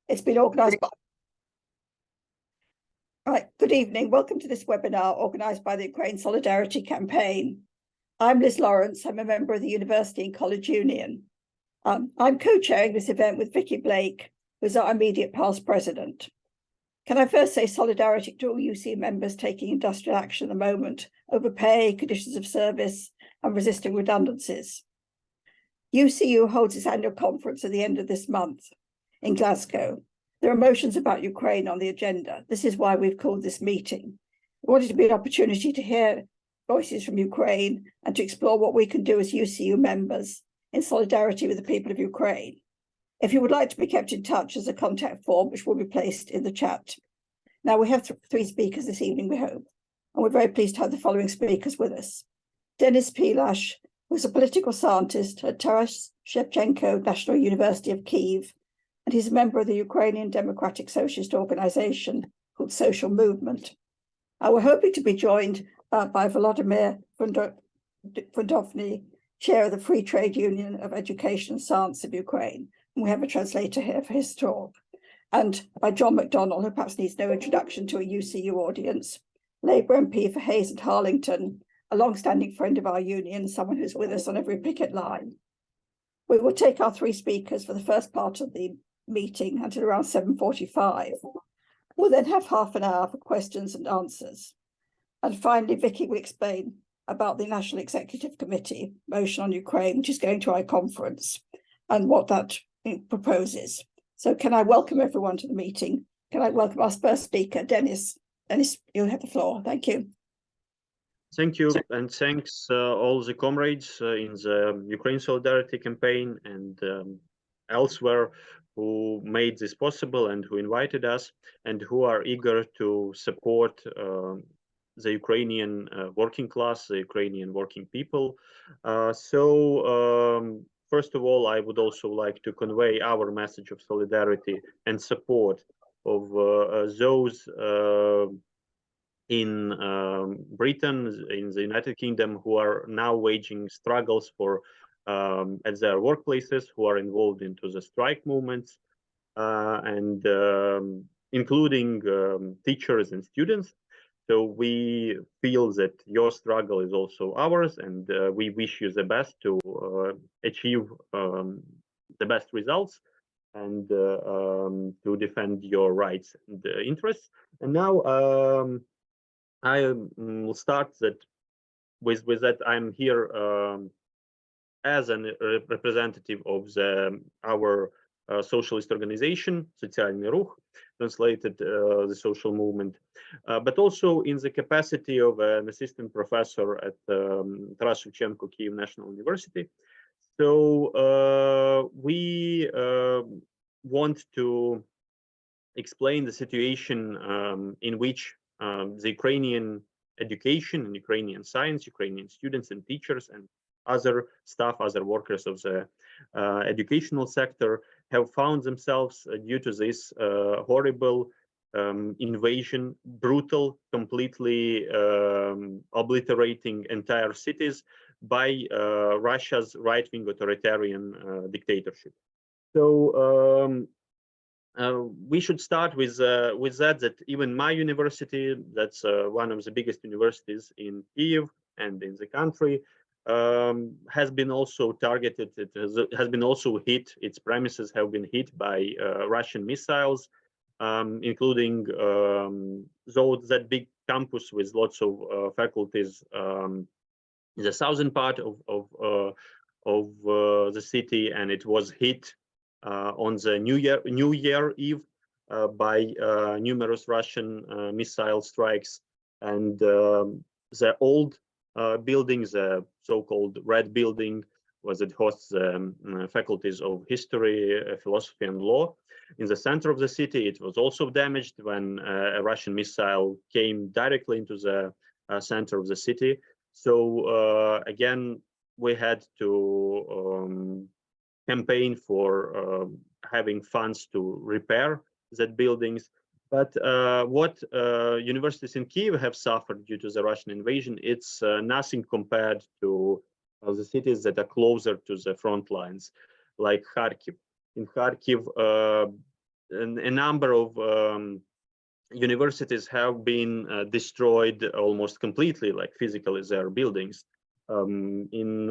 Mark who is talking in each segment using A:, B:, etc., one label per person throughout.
A: It's been organised by... Right, good evening. Welcome to this webinar organised by the Ukraine Solidarity Campaign. I'm Liz Lawrence. I'm a member of the University and College Union. I'm co-chairing this event with Vicky Blake, who's our immediate past president. Can I first say solidarity to all UCU members taking industrial action at the moment over pay, conditions of service, and resisting redundancies. UCU holds its annual conference at the end of this month in Glasgow. There are motions about Ukraine on the agenda. This is why we've called this meeting. We wanted to be an opportunity to hear voices from Ukraine and to explore what we can do as UCU members in solidarity with the people of Ukraine. If you would like to be kept in touch, there's a contact form which will be placed in the chat. Now we have three speakers this evening, we hope, and we're very pleased to have the following speakers with us. Denis PILASH, who is a political scientist at Taras Shevchenko National University of Kyiv, and he's a member of the Ukrainian Democratic Socialist organization called Social Movement. We're hoping to be joined by VOLODYMYR FUNDOVNYI, chair of the Free Trade Union of Education and Science of Ukraine. And we have a translator here for his talk. And by John McDonnell, who perhaps needs no introduction to a UCU audience, Labour MP for Hayes and Harlington, a long-standing friend of our union, someone who's with us on every picket line. We will take our three speakers for the first part of the meeting until around 7:45. We'll then have half an hour for questions and answers. And finally, Vicky will explain about the National Executive Committee motion on Ukraine, which is going to our conference, and what that proposes. So can I welcome everyone to the meeting? Can I welcome our first speaker, Denis? Denis, you'll have the floor. Thank you.
B: Thank you, and thanks all the comrades in the Ukraine Solidarity Campaign and elsewhere who made this possible and who invited us and who are eager to support the Ukrainian working class, the Ukrainian working people. First of all, I would also like to convey our message of solidarity and support of those in Britain, in the United Kingdom, who are now waging struggles for at their workplaces, who are involved into the strike movements, and including teachers and students. So we feel that your struggle is also ours, and we wish you the best to achieve the best results and to defend your rights and interests. And now I will start that with that I'm here as a representative of our socialist organization, Sotsialny Rukh, translated the social movement, but also in the capacity of an assistant professor at Taras Shevchenko Kyiv National University. So we want to explain the situation in which the Ukrainian education and Ukrainian science, Ukrainian students and teachers and other staff, other workers of the educational sector have found themselves due to this horrible invasion, brutal, completely obliterating entire cities by Russia's right-wing authoritarian dictatorship. So we should start with that even my university, that's one of the biggest universities in Kyiv and in the country, has been also targeted. It has been also hit. Its premises have been hit by Russian missiles, including that big campus with lots of faculties in the southern part of the city, and it was hit on the New Year Eve by numerous Russian missile strikes, and the old building, the so-called Red Building, it hosts faculties of history, philosophy, and law. In the center of the city, it was also damaged when a Russian missile came directly into the center of the city. So again, we had to campaign for having funds to repair that buildings. But what universities in Kyiv have suffered due to the Russian invasion, it's nothing compared to the cities that are closer to the front lines, like Kharkiv. In Kharkiv, a number of universities have been destroyed almost completely, like physically their buildings. In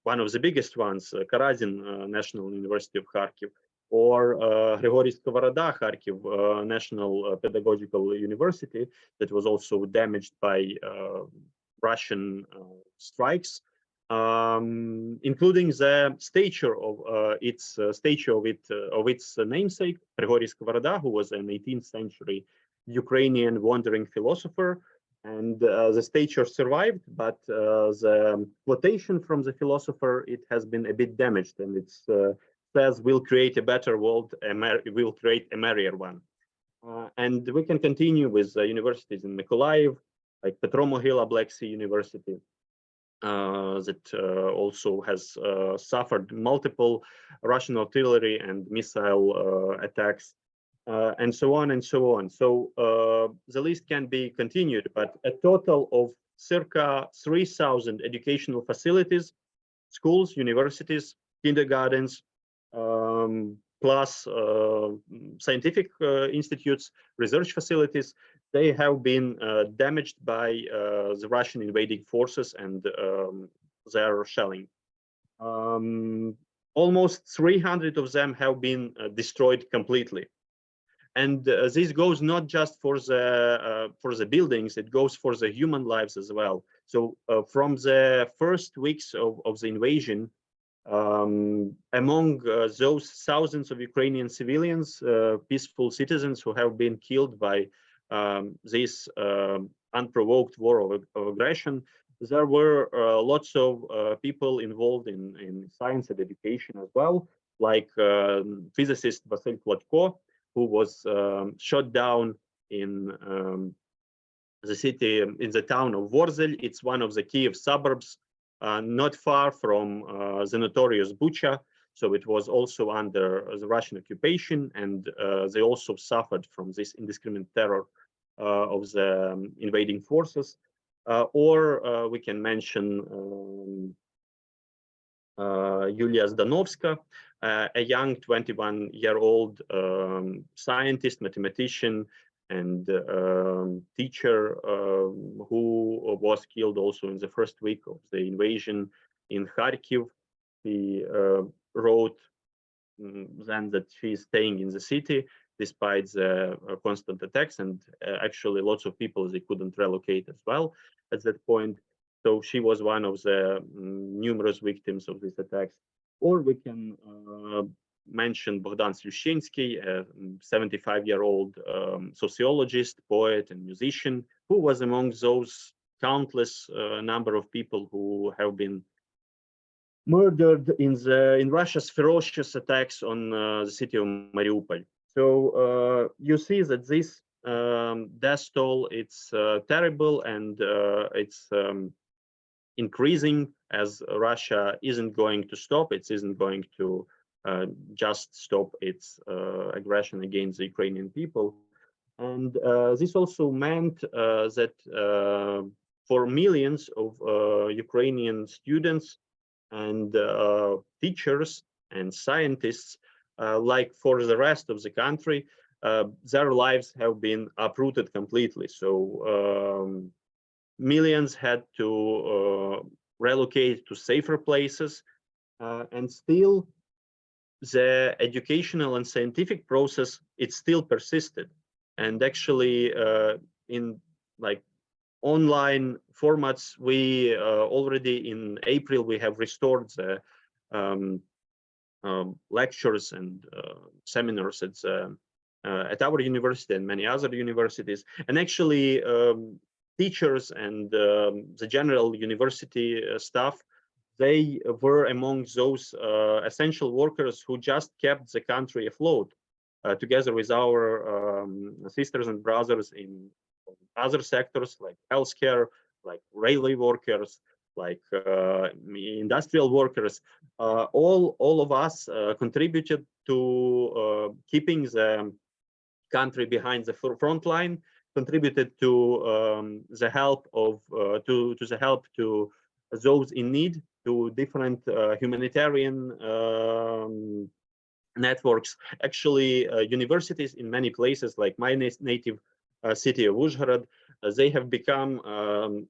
B: one of the biggest ones, Karazin National University of Kharkiv, or Grigory Skovoroda Kharkiv National Pedagogical University, that was also damaged by Russian strikes, including the statue of its namesake, Grigory Skovoroda, who was an 18th century Ukrainian wandering philosopher. And the statue survived, but the quotation from the philosopher, it has been a bit damaged, and it says, "We'll create a better world, we'll create a merrier one." And we can continue with universities in Mykolaiv, like Petromohyla Black Sea University, that also has suffered multiple Russian artillery and missile attacks, and so on and so on. So the list can be continued, but a total of circa 3,000 educational facilities, schools, universities, kindergartens, plus scientific institutes, research facilities, they have been damaged by the Russian invading forces and their shelling. Almost 300 of them have been destroyed completely. And this goes not just for the buildings, it goes for the human lives as well. So from the first weeks of the invasion, among those thousands of Ukrainian civilians, peaceful citizens who have been killed by this unprovoked war of aggression, there were lots of people involved in science and education as well, like physicist Vasyl Klotko, who was shot down in the city, in the town of Vorzel. It's one of the Kyiv suburbs, not far from the notorious Bucha. So it was also under the Russian occupation, and they also suffered from this indiscriminate terror of the invading forces. Or we can mention Yulia Zdanovska, a young 21-year-old scientist, mathematician, and teacher who was killed also in the first week of the invasion in Kharkiv. He wrote then that she is staying in the city despite the constant attacks, and actually lots of people, they couldn't relocate as well at that point. So she was one of the numerous victims of these attacks. Or we can mention Bogdan Slyushensky, a 75-year-old sociologist, poet, and musician, who was among those countless number of people who have been murdered in Russia's ferocious attacks on the city of Mariupol. So you see that this death toll, it's terrible, and it's increasing, as Russia isn't going to stop. It isn't going to just stop its aggression against the Ukrainian people. And this also meant that for millions of Ukrainian students and teachers and scientists, like for the rest of the country, their lives have been uprooted completely. So millions had to relocate to safer places, and still the educational and scientific process, it still persisted. And actually in like online formats, we already in April, we have restored the lectures and seminars at our university and many other universities. And actually teachers and the general university staff, they were among those essential workers who just kept the country afloat, together with our sisters and brothers in other sectors like healthcare, like railway workers, like industrial workers. All of us contributed to keeping the country behind the front line, contributed to the help of to the help to those in need, to different humanitarian networks. Actually, universities in many places, like my native city of Uzhhorod, they have become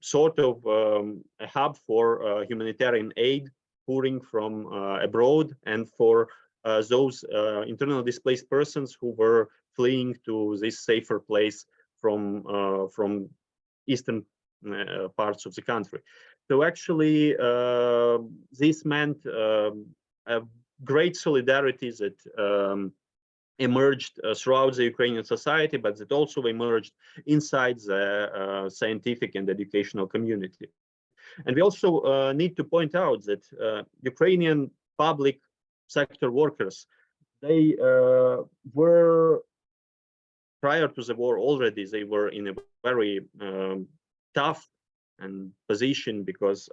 B: sort of a hub for humanitarian aid pouring from abroad, and for those internally displaced persons who were fleeing to this safer place from eastern parts of the country. So actually, this meant a great solidarity that emerged throughout the Ukrainian society, but that also emerged inside the scientific and educational community. And we also need to point out that Ukrainian public sector workers, they were, prior to the war already, they were in a very tough and position, because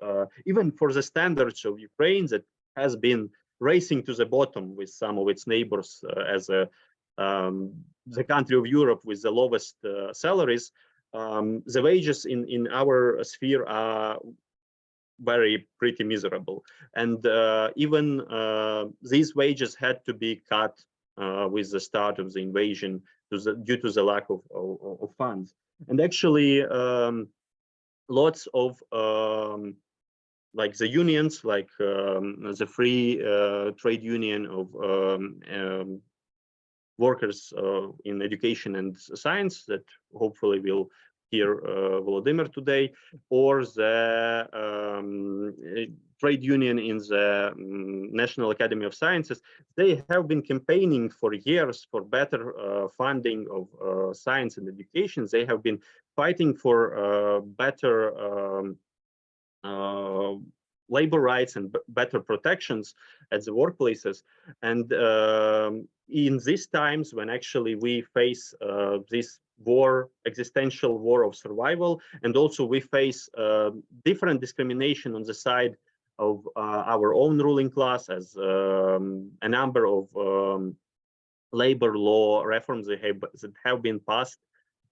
B: even for the standards of Ukraine that has been racing to the bottom with some of its neighbors as the country of Europe with the lowest salaries, the wages in our sphere are pretty miserable, and even these wages had to be cut with the start of the invasion due to the lack of funds. And actually, lots of like the unions, like the Free Trade Union of workers in education and science, that hopefully will hear Volodymyr today, or the trade union in the National Academy of Sciences, they have been campaigning for years for better funding of science and education. They have been fighting for better labor rights and better protections at the workplaces. And in these times, when actually we face this war, existential war of survival, and also we face different discrimination on the side of our own ruling class, as a number of labor law reforms that have been passed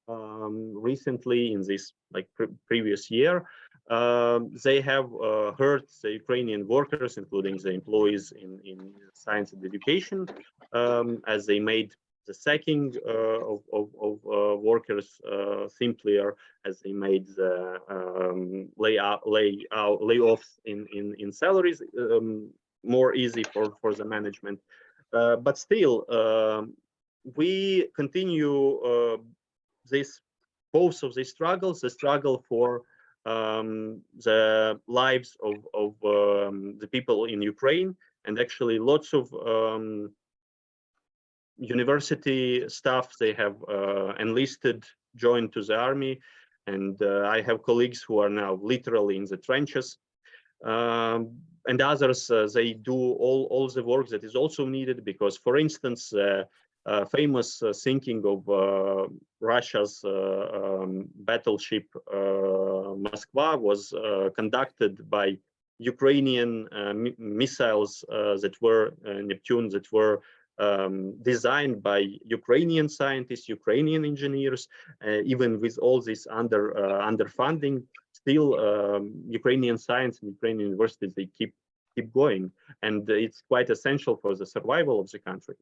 B: recently in this previous year. They have hurt the Ukrainian workers, including the employees in science and education, as they made the sacking of workers simpler, as they made the layoffs in salaries more easy for the management. But still, we continue both of these struggles, the struggle for the lives of the people in Ukraine, and actually lots of university staff, they have enlisted, joined to the army, and I have colleagues who are now literally in the trenches, and others, they do all the work that is also needed, because, for instance, famous sinking of Russia's battleship Moskva was conducted by Ukrainian missiles that were Neptune, that were designed by Ukrainian scientists, Ukrainian engineers. Even with all this underfunding, still Ukrainian science and Ukrainian universities, they keep going, and it's quite essential for the survival of the country.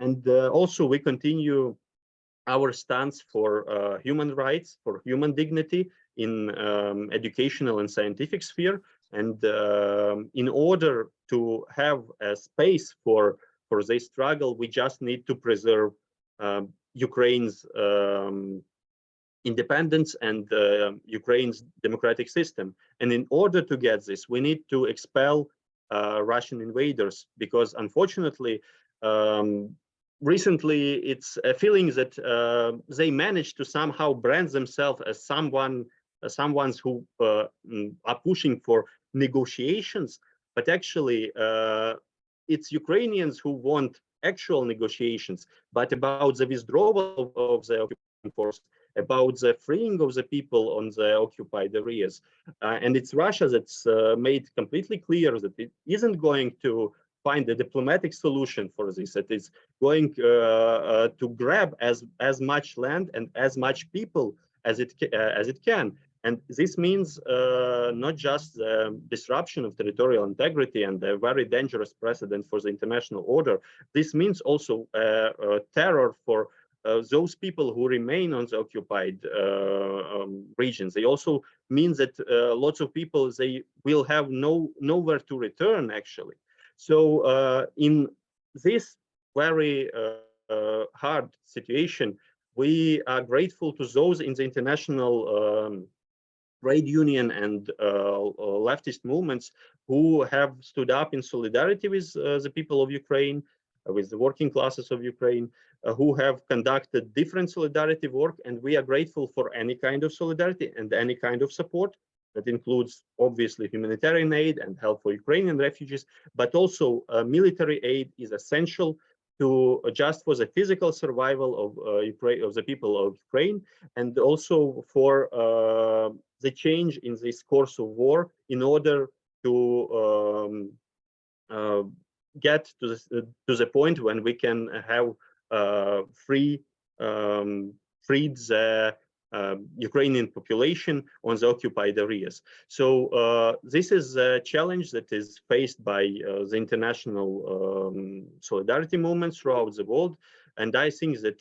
B: And also we continue our stance for human rights, for human dignity in educational and scientific sphere. And in order to have a space for this struggle, we just need to preserve Ukraine's independence and Ukraine's democratic system. And in order to get this, we need to expel Russian invaders, because unfortunately, recently it's a feeling that they managed to somehow brand themselves as someone who are pushing for negotiations, but actually it's Ukrainians who want actual negotiations, but about the withdrawal of the occupying force, about the freeing of the people on the occupied areas. And it's Russia that's made completely clear that it isn't going to find a diplomatic solution for this. It is going to grab as much land and as much people as it can. And this means not just the disruption of territorial integrity and a very dangerous precedent for the international order. This means also terror for those people who remain on the occupied regions. They also means that lots of people, they will have nowhere to return, actually. So in this very hard situation, we are grateful to those in the international trade union and leftist movements who have stood up in solidarity with the people of Ukraine, with the working classes of Ukraine, who have conducted different solidarity work. And we are grateful for any kind of solidarity and any kind of support. That includes, obviously, humanitarian aid and help for Ukrainian refugees, but also military aid is essential to just for the physical survival of Ukraine, of the people of Ukraine, and also for the change in this course of war in order to get to the point when we can have freed the Ukrainian population on the occupied areas. So this is a challenge that is faced by the international solidarity movements throughout the world. And I think that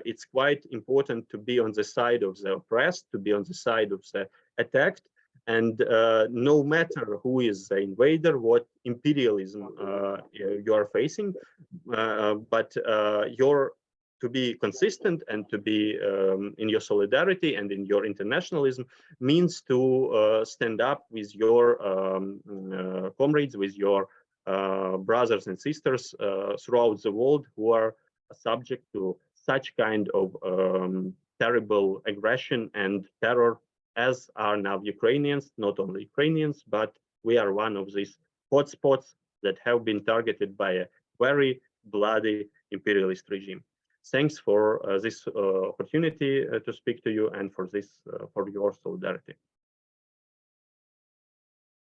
B: it's quite important to be on the side of the oppressed, to be on the side of the attacked. And no matter who is the invader, what imperialism you are facing, but you're to be consistent and to be in your solidarity and in your internationalism means to stand up with your comrades, with your brothers and sisters throughout the world who are subject to such kind of terrible aggression and terror as are now Ukrainians, not only Ukrainians, but we are one of these hotspots that have been targeted by a very bloody imperialist regime. Thanks for this opportunity to speak to you and for this for your solidarity.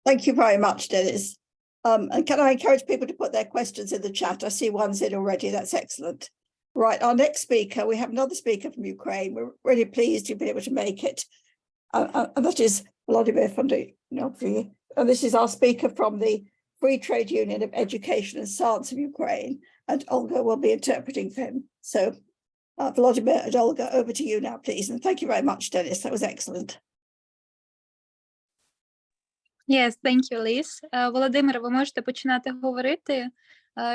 A: Thank you very much, Dennis. And can I encourage people to put their questions in the chat? I see one's in already. That's excellent. Right, our next speaker, we have another speaker from Ukraine. We're really pleased you'll be able to make it. And that is VOLODYMYR FUNDOVNYI. And this is our speaker from the Free Trade Union of Education and Science of Ukraine. And Olga will be interpreting for him. So VOLODYMYR and Olga, over to you now, please. And thank you very much, Dennis. That was excellent.
C: Yes, thank you, Liz. Володимир, ви можете починати говорити.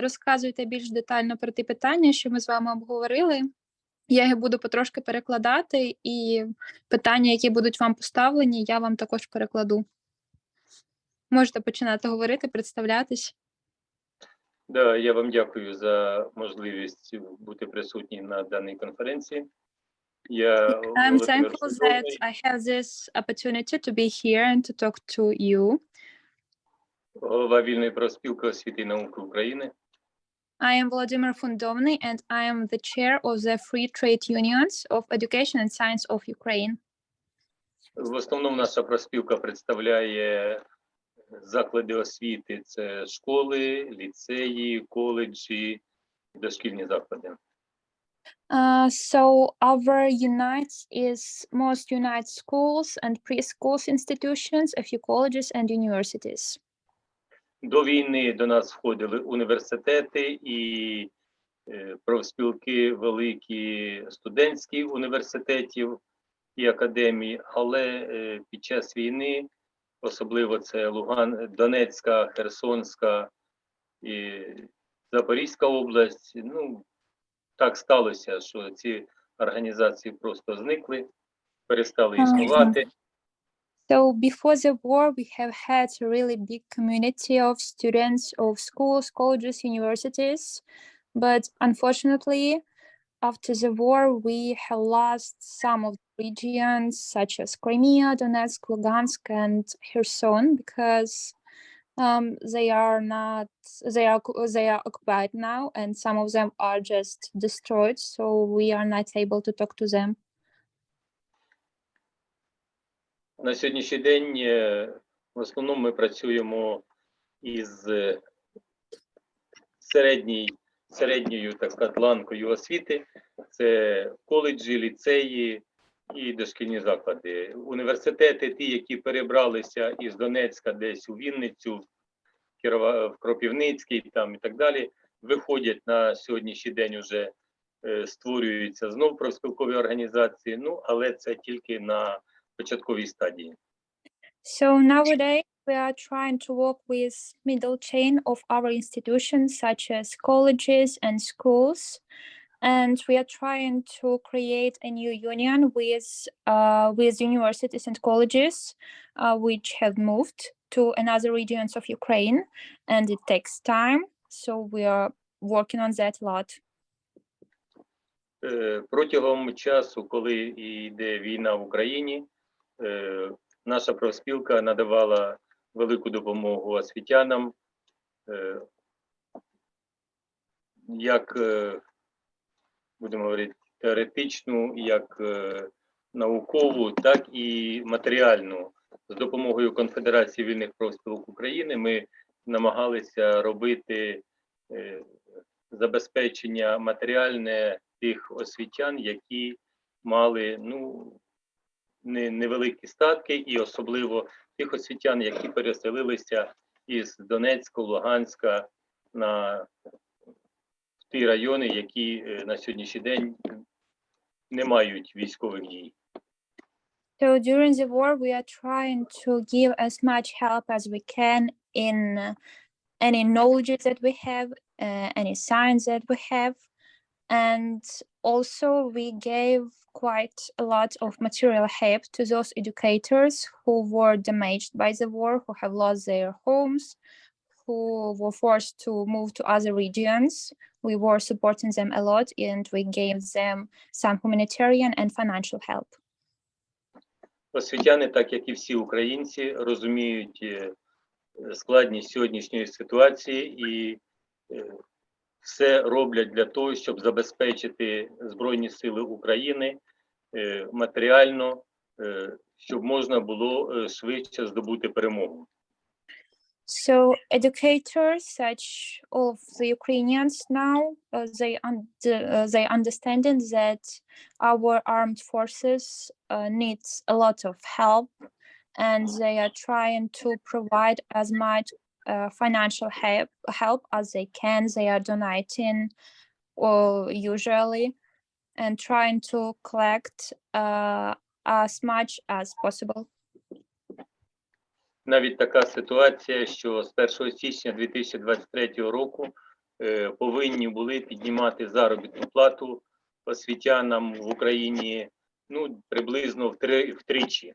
C: Розказуйте більш детально про ті питання, що ми з вами обговорили. Я їх буду потрошки перекладати, і питання, які будуть вам поставлені, я вам також перекладу. Можете починати говорити, представлятись.
D: Да, я вам дякую за можливість бути присутній на даній конференції.
C: I'm thankful that I have this opportunity to be here and to talk to you.
D: Голова вільної профспілки освіти і науки України.
C: I am VOLODYMYR FUNDOVNYI and I am the chair of the Free Trade Unions of Education and Science of Ukraine.
D: В основному наша профспілка представляє заклади освіти. Це школи, ліцеї, коледжі, дошкільні заклади.
C: So our most unites schools and preschools institutions, a few colleges and universities.
D: До війни до нас входили університети і профспілки великі студентські університетів і академії, але під час війни, особливо це Донецька, Херсонська і Запорізька область, ну, так сталося, що ці організації просто зникли, перестали існувати.
C: So before the war, we have had a really big community of students of schools, colleges, universities. But unfortunately, after the war, we have lost some of the regions such as Crimea, Donetsk, Lugansk, and Kherson because they are occupied now, and some of them are just destroyed. So we are not able to talk to them.
D: На сьогоднішній день в основному ми працюємо із середньою так сказати, ланкою освіти. Це коледжі, ліцеї, і дошкільні заклади. Університети, ті, які перебралися із Донецька десь у Вінницю, в Кропивницький там і так далі, виходять на сьогоднішній день уже, створюються знов профспілкові організації, ну, але це тільки на початковій стадії.
C: So nowadays we are trying to work with middle chain of our institutions such as colleges and schools, and we are trying to create a new union with universities and colleges which have moved to another regions of Ukraine, and it takes time. So we are working on that a lot.
D: Протягом часу, коли йде війна в Україні, наша профспілка надавала велику допомогу освітянам, як, будемо говорити, теоретичну, як наукову, так і матеріальну. З допомогою Конфедерації вільних профспілок України ми намагалися робити забезпечення матеріальне тих освітян, які мали, ну, невеликі статки, і особливо тих освітян, які переселилися із Донецька, Луганська в ті райони, які на сьогоднішній день не мають військових дій.
C: So during the war, we are trying to give as much help as we can in any knowledge that we have, any science that we have. And also we gave quite a lot of material help to those educators who were damaged by the war, who have lost their homes, who were forced to move to other regions. We were supporting them a lot, and we gave them some humanitarian and financial help.
D: Освітяни, так як і всі українці, розуміють складність сьогоднішньої ситуації і все роблять для того, щоб забезпечити Збройні Сили України матеріально, щоб можна було швидше здобути перемогу.
C: So educators, such all of the Ukrainians now, they understanding that our armed forces needs a lot of help, and they are trying to provide as much financial help as they can. They are donating usually and trying to collect as much as possible.
D: Навіть така ситуація, що з 1 січня 2023 року повинні були піднімати заробітну плату освітянам в Україні, ну, приблизно втричі.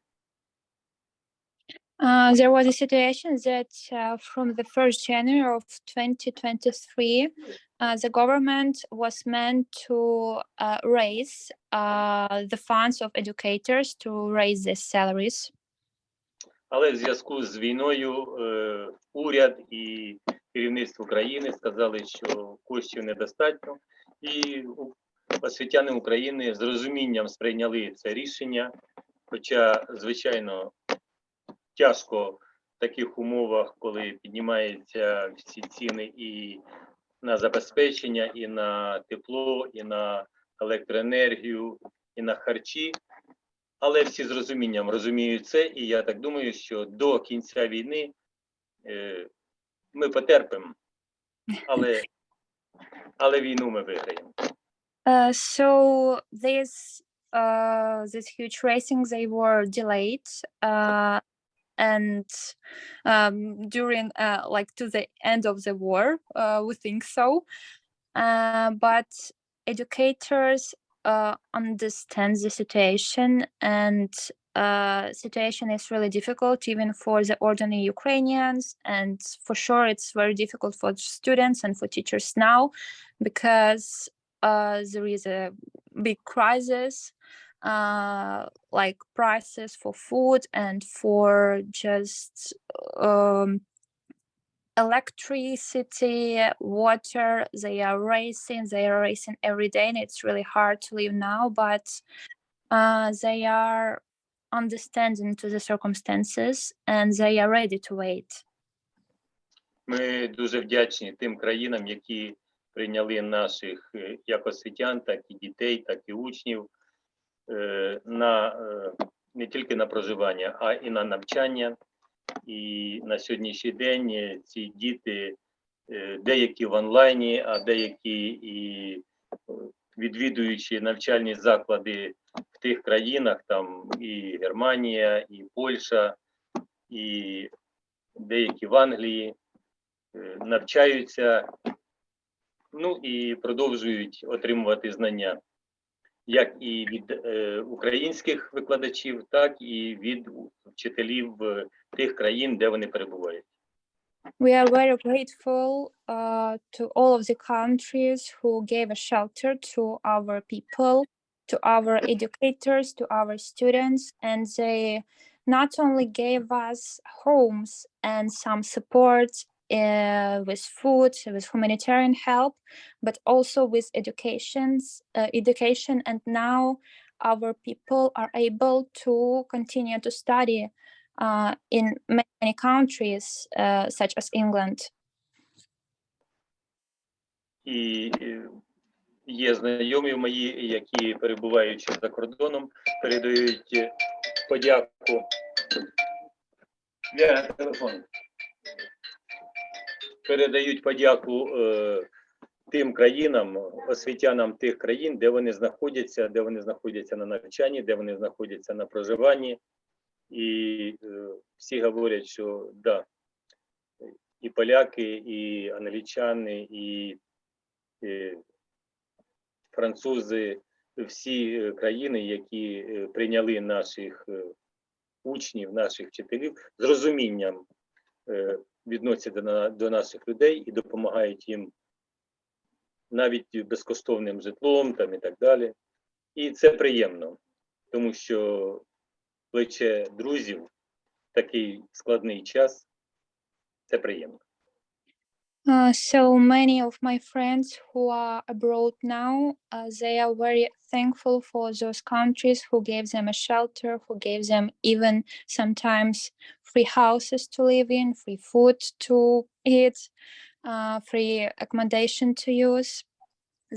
C: There was a situation that from the 1st January of 2023, the government was meant to raise the funds of educators to raise their salaries.
D: Але в зв'язку з війною уряд і керівництво країни сказали, що коштів недостатньо, і освітяни України з розумінням сприйняли це рішення, хоча, звичайно, тяжко в таких умовах, коли піднімаються всі ціни і на забезпечення, і на тепло, і на електроенергію, і на харчі. Але всі з розумінням розуміють це, і я так думаю, що до кінця війни ми потерпимо, але війну ми виграємо.
C: So these huge racings, they were delayed, and during like to the end of the war, we think so. But educators understand the situation, and situation is really difficult even for the ordinary Ukrainians, and for sure it's very difficult for students and for teachers now, because there is a big crisis, like prices for food and for just electricity, water. They are racing every day, and it's really hard to live now, but they are understanding to the circumstances, and they are ready to wait.
D: Ми дуже вдячні тим країнам, які прийняли наших як освітян, так і дітей, так і учнів не тільки на проживання, а і на навчання. І на сьогоднішній день ці діти, деякі в онлайні, а деякі і відвідуючи навчальні заклади в тих країнах, там і Германія, і Польща, і деякі в Англії, навчаються, ну і продовжують отримувати знання, як і від українських викладачів, так і від вчителів тих країн, де вони перебувають.
C: We are very grateful to all of the countries who gave a shelter to our people, to our educators, to our students, and they not only gave us homes and some support with food, with humanitarian help, but also with education. And now our people are able to continue to study in many countries, such as England.
D: І є знайомі мої, які, перебуваючи за кордоном, передають подяку. Телефон. Передають подяку тим країнам, освітянам тих країн, де вони знаходяться на навчанні, де вони знаходяться на проживанні. І всі говорять, що да, і поляки, і англічани, і французи, всі країни, які прийняли наших учнів, наших вчителів, з розумінням відносяться до наших людей і допомагають їм навіть безкоштовним житлом там, і так далі. І це приємно, тому що плече друзів в такий складний час – це приємно.
C: So many of my friends who are abroad now, they are very thankful for those countries who gave them a shelter, who gave them even sometimes free houses to live in, free food to eat, free accommodation to use.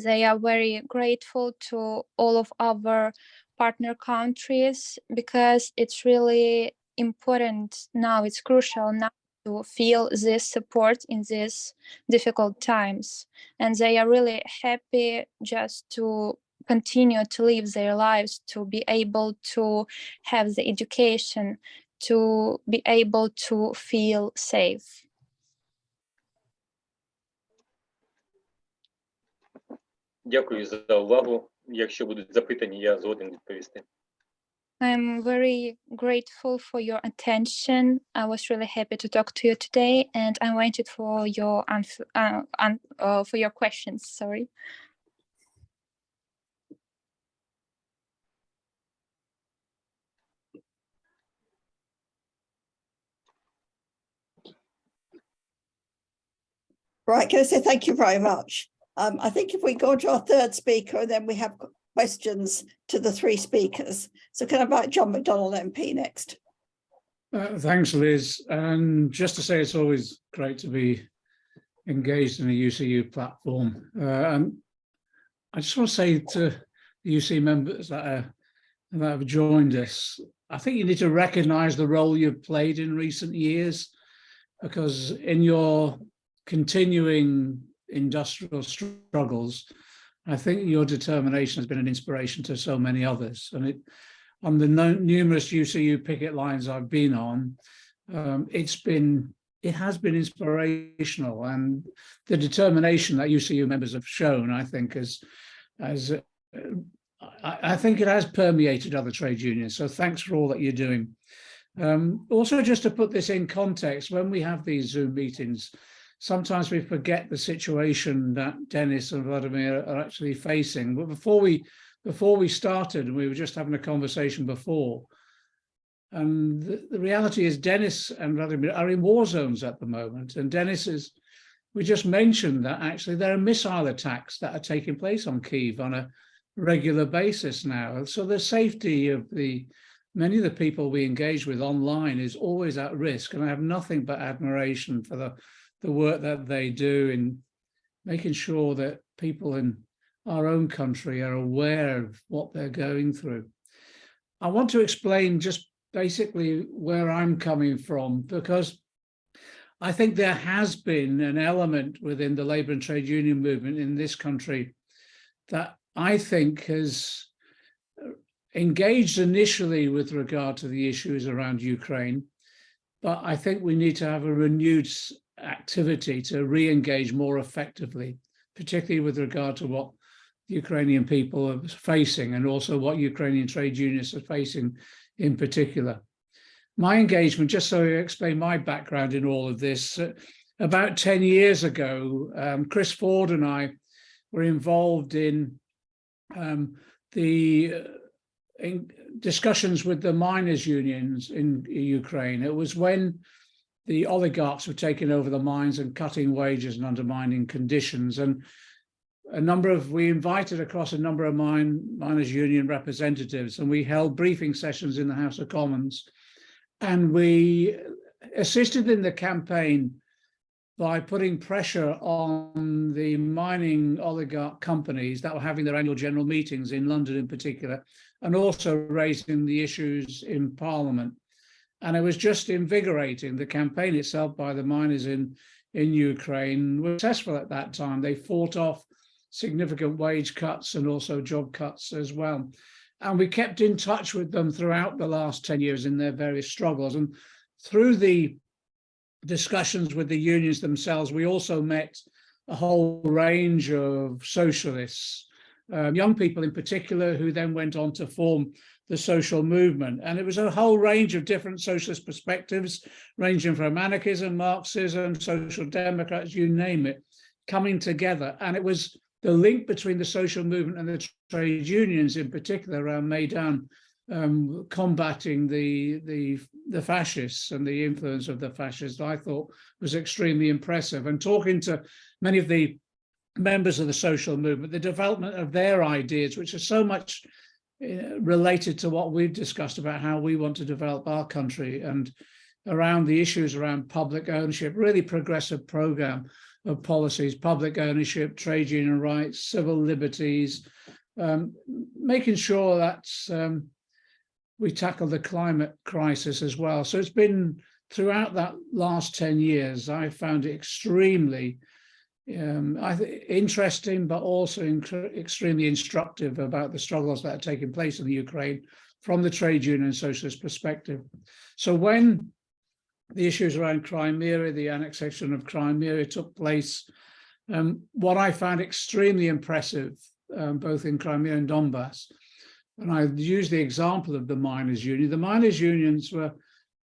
C: They are very grateful to all of our partner countries because it's really important now, it's crucial now to feel this support in these difficult times. And they are really happy just to continue to live their lives, to be able to have the education, to be able to feel safe.
D: Дякую за увагу. Якщо будуть запитання, я згоден відповісти.
C: I'm very grateful for your attention. I was really happy to talk to you today, and I'm waiting for your questions. Sorry.
A: Right, can I say thank you very much? I think if we go to our third speaker, then we have questions to the three speakers. So can I invite John McDonnell MP next?
E: Thanks, Liz. And just to say, it's always great to be engaged in a UCU platform. And I just want to say to the UC members that have joined us, I think you need to recognise the role you've played in recent years, because in your continuing industrial struggles, I think your determination has been an inspiration to so many others. And on the numerous UCU picket lines I've been on, it has been inspirational, and the determination that UCU members have shown, I think, I think it has permeated other trade unions. So thanks for all that you're doing. Also, just to put this in context, when we have these Zoom meetings, sometimes we forget the situation that Dennis and Volodymyr are actually facing. But before we started, and we were just having a conversation before, and the reality is Dennis and Volodymyr are in war zones at the moment. And we just mentioned that actually there are missile attacks that are taking place on Kyiv on a regular basis now. So the safety of many of the people we engage with online is always at risk. And I have nothing but admiration for the work that they do in making sure that people in our own country are aware of what they're going through. I want to explain just basically where I'm coming from, because I think there has been an element within the labour and trade union movement in this country that I think has engaged initially with regard to the issues around Ukraine, but I think we need to have a renewed activity to re-engage more effectively, particularly with regard to what the Ukrainian people are facing and also what Ukrainian trade unions are facing in particular. My engagement, just so I explain my background in all of this, about 10 years ago, Chris Ford and I were involved in discussions with the miners' unions in Ukraine. It was when the oligarchs were taking over the mines and cutting wages and undermining conditions. And we invited across a number of miners' union representatives, and we held briefing sessions in the House of Commons. And we assisted in the campaign by putting pressure on the mining oligarch companies that were having their annual general meetings in London in particular, and also raising the issues in Parliament. And it was just invigorating. The campaign itself by the miners in Ukraine was successful at that time. They fought off significant wage cuts and also job cuts as well. And we kept in touch with them throughout the last 10 years in their various struggles. And through the discussions with the unions themselves, we also met a whole range of socialists, young people in particular, who then went on to form the social movement. And it was a whole range of different socialist perspectives, ranging from anarchism, Marxism, social democrats, you name it, coming together. And it was the link between the social movement and the trade unions in particular around Maidan, combating the fascists and the influence of the fascists, I thought was extremely impressive. And talking to many of the members of the social movement, the development of their ideas, which are so much related to what we've discussed about how we want to develop our country, and around the issues around public ownership, really progressive program of policies, public ownership, trade union rights, civil liberties, making sure that we tackle the climate crisis as well. So it's been throughout that last 10 years, I found it extremely interesting, but also extremely instructive about the struggles that are taking place in the Ukraine from the trade union and socialist perspective. So when the issues around Crimea, the annexation of Crimea took place, what I found extremely impressive, both in Crimea and Donbass, and I use the example of the miners' union. The miners' unions were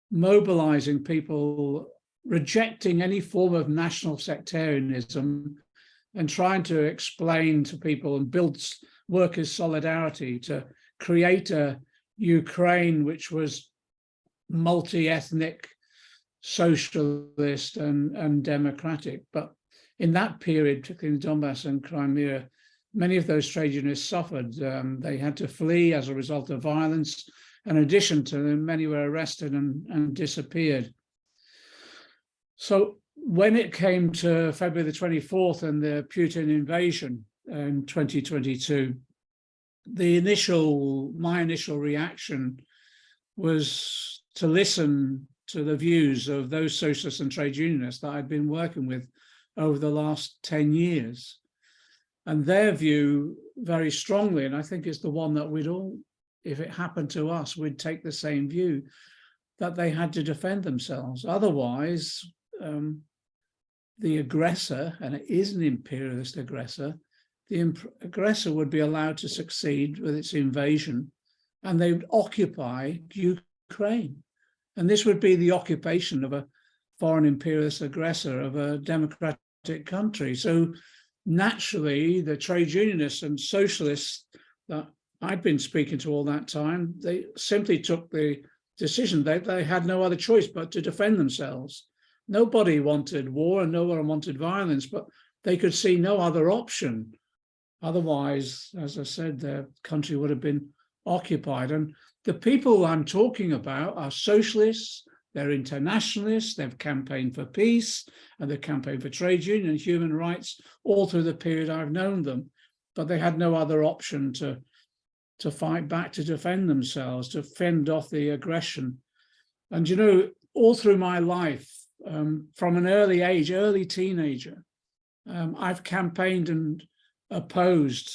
E: mobilizing people, rejecting any form of national sectarianism, and trying to explain to people and build workers' solidarity to create a Ukraine which was multi-ethnic, socialist and democratic. But in that period, particularly in Donbass and Crimea, many of those trade unionists suffered. They had to flee as a result of violence. In addition to them, many were arrested and disappeared. So when it came to February the 24th and the Putin invasion in 2022, my initial reaction was to listen to the views of those socialists and trade unionists that I'd been working with over the last 10 years. And their view very strongly, and I think it's the one that we'd all, if it happened to us, we'd take the same view, that they had to defend themselves. Otherwise, the aggressor, and it is an imperialist aggressor, the aggressor would be allowed to succeed with its invasion, and they would occupy Ukraine. And this would be the occupation of a foreign imperialist aggressor of a democratic country. So naturally, the trade unionists and socialists that I'd been speaking to all that time, they simply took the decision that they had no other choice but to defend themselves. Nobody wanted war and no one wanted violence, but they could see no other option. Otherwise, as I said, their country would have been occupied. And the people I'm talking about are socialists, they're internationalists, they've campaigned for peace, and they've campaigned for trade union and human rights all through the period I've known them. But they had no other option to to fight back, to defend themselves, to fend off the aggression. And, you know, all through my life, from an early age, early teenager, I've campaigned and opposed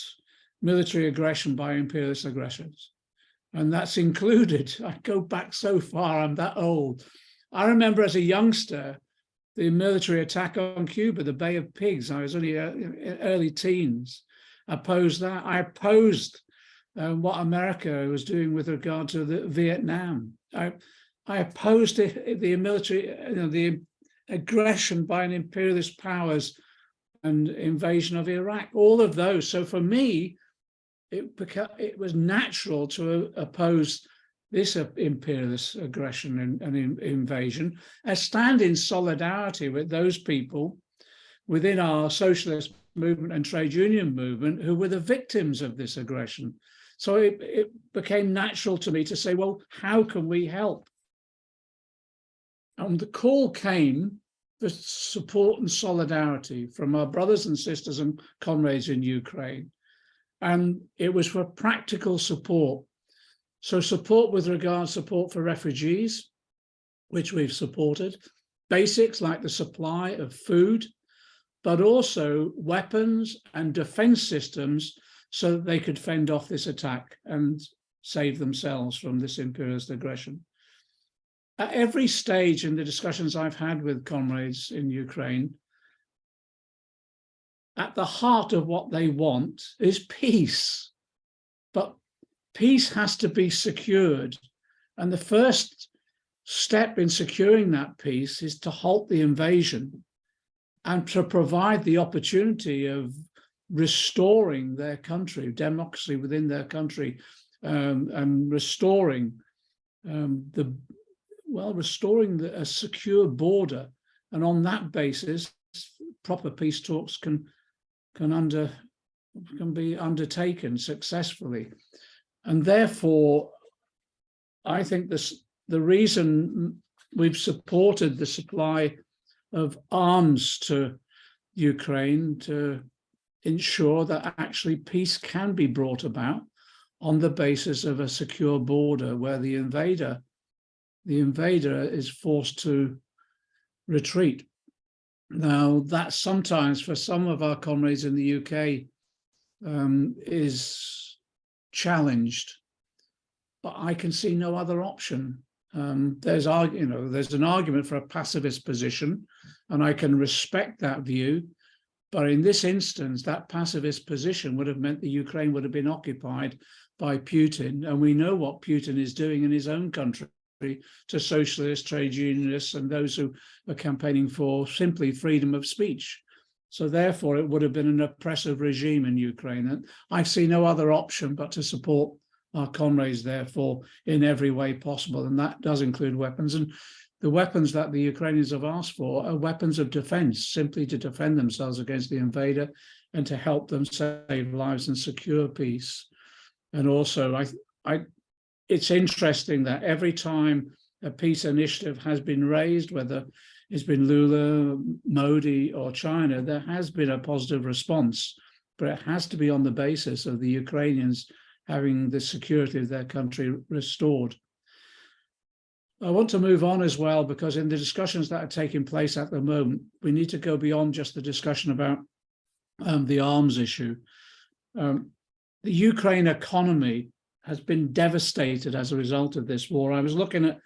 E: military aggression by imperialist aggressors. And that's included, I go back so far, I'm that old. I remember as a youngster, the military attack on Cuba, the Bay of Pigs. I was only early teens. Opposed that. I opposed what America was doing with regard to Vietnam. I opposed the military, the aggression by an imperialist powers and invasion of Iraq. All of those. So for me, it was natural to oppose this imperialist aggression and invasion, and stand in solidarity with those people within our socialist movement and trade union movement who were the victims of this aggression. So it became natural to me to say, well, how can we help? And the call came for support and solidarity from our brothers and sisters and comrades in Ukraine. And it was for practical support. So support with regard to support for refugees, which we've supported, basics like the supply of food, but also weapons and defense systems so that they could fend off this attack and save themselves from this imperialist aggression. At every stage in the discussions I've had with comrades in Ukraine, at the heart of what they want is peace. But peace has to be secured. And the first step in securing that peace is to halt the invasion and to provide the opportunity of restoring their country, democracy within their country, and restoring a secure border. And on that basis, proper peace talks can be undertaken successfully. And therefore, I think the reason we've supported the supply of arms to Ukraine to ensure that actually peace can be brought about on the basis of a secure border where the invader is forced to retreat. Now, that sometimes for some of our comrades in the UK is challenged, but I can see no other option. There's an argument for a pacifist position, and I can respect that view. But in this instance, that pacifist position would have meant the Ukraine would have been occupied by Putin, and we know what Putin is doing in his own country to socialists, trade unionists, and those who are campaigning for simply freedom of speech. So therefore, it would have been an oppressive regime in Ukraine. And I see no other option but to support our comrades, therefore, in every way possible. And that does include weapons. And the weapons that the Ukrainians have asked for are weapons of defense, simply to defend themselves against the invader and to help them save lives and secure peace. And also, it's interesting that every time a peace initiative has been raised, whether it's been Lula, Modi, or China, there has been a positive response, but it has to be on the basis of the Ukrainians having the security of their country restored. I want to move on as well, because in the discussions that are taking place at the moment, we need to go beyond just the discussion about the arms issue. The Ukraine economy has been devastated as a result of this war. I was looking at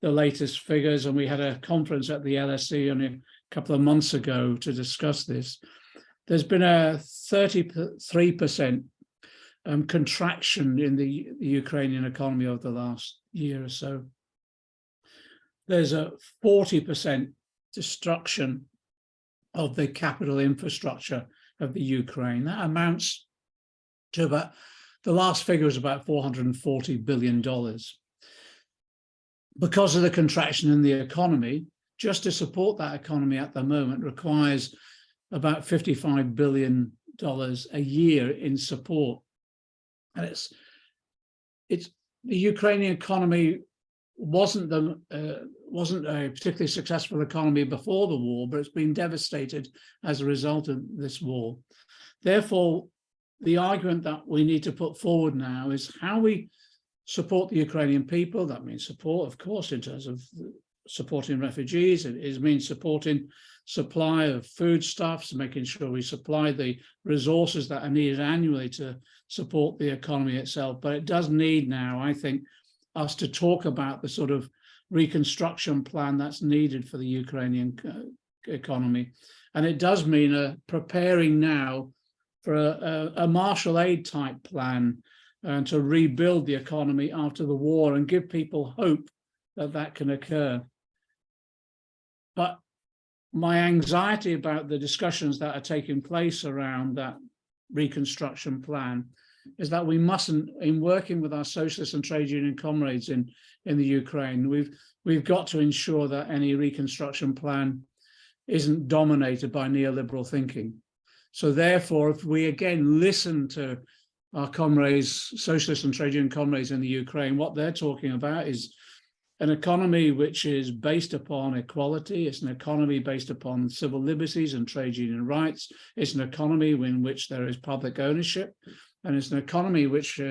E: the latest figures, and we had a conference at the LSE only a couple of months ago to discuss this. There's been a 33% contraction in the Ukrainian economy over the last year or so. There's a 40% destruction of the capital infrastructure of the Ukraine. That amounts to about, the last figure is about $440 billion. Because of the contraction in the economy, just to support that economy at the moment requires about $55 billion a year in support. And it's the Ukrainian economy wasn't a particularly successful economy before the war, but it's been devastated as a result of this war. Therefore, the argument that we need to put forward now is how we support the Ukrainian people. That means support, of course, in terms of supporting refugees. It means supporting supply of foodstuffs, making sure we supply the resources that are needed annually to support the economy itself. But it does need now, I think, us to talk about the sort of reconstruction plan that's needed for the Ukrainian economy. And it does mean preparing now for a Marshall Aid type plan to rebuild the economy after the war and give people hope that that can occur. But my anxiety about the discussions that are taking place around that reconstruction plan is that we mustn't, in working with our socialist and trade union comrades in the Ukraine, we've got to ensure that any reconstruction plan isn't dominated by neoliberal thinking. So therefore, if we again listen to our comrades, socialist and trade union comrades in the Ukraine, what they're talking about is an economy which is based upon equality. It's an economy based upon civil liberties and trade union rights. It's an economy in which there is public ownership. And it's an economy which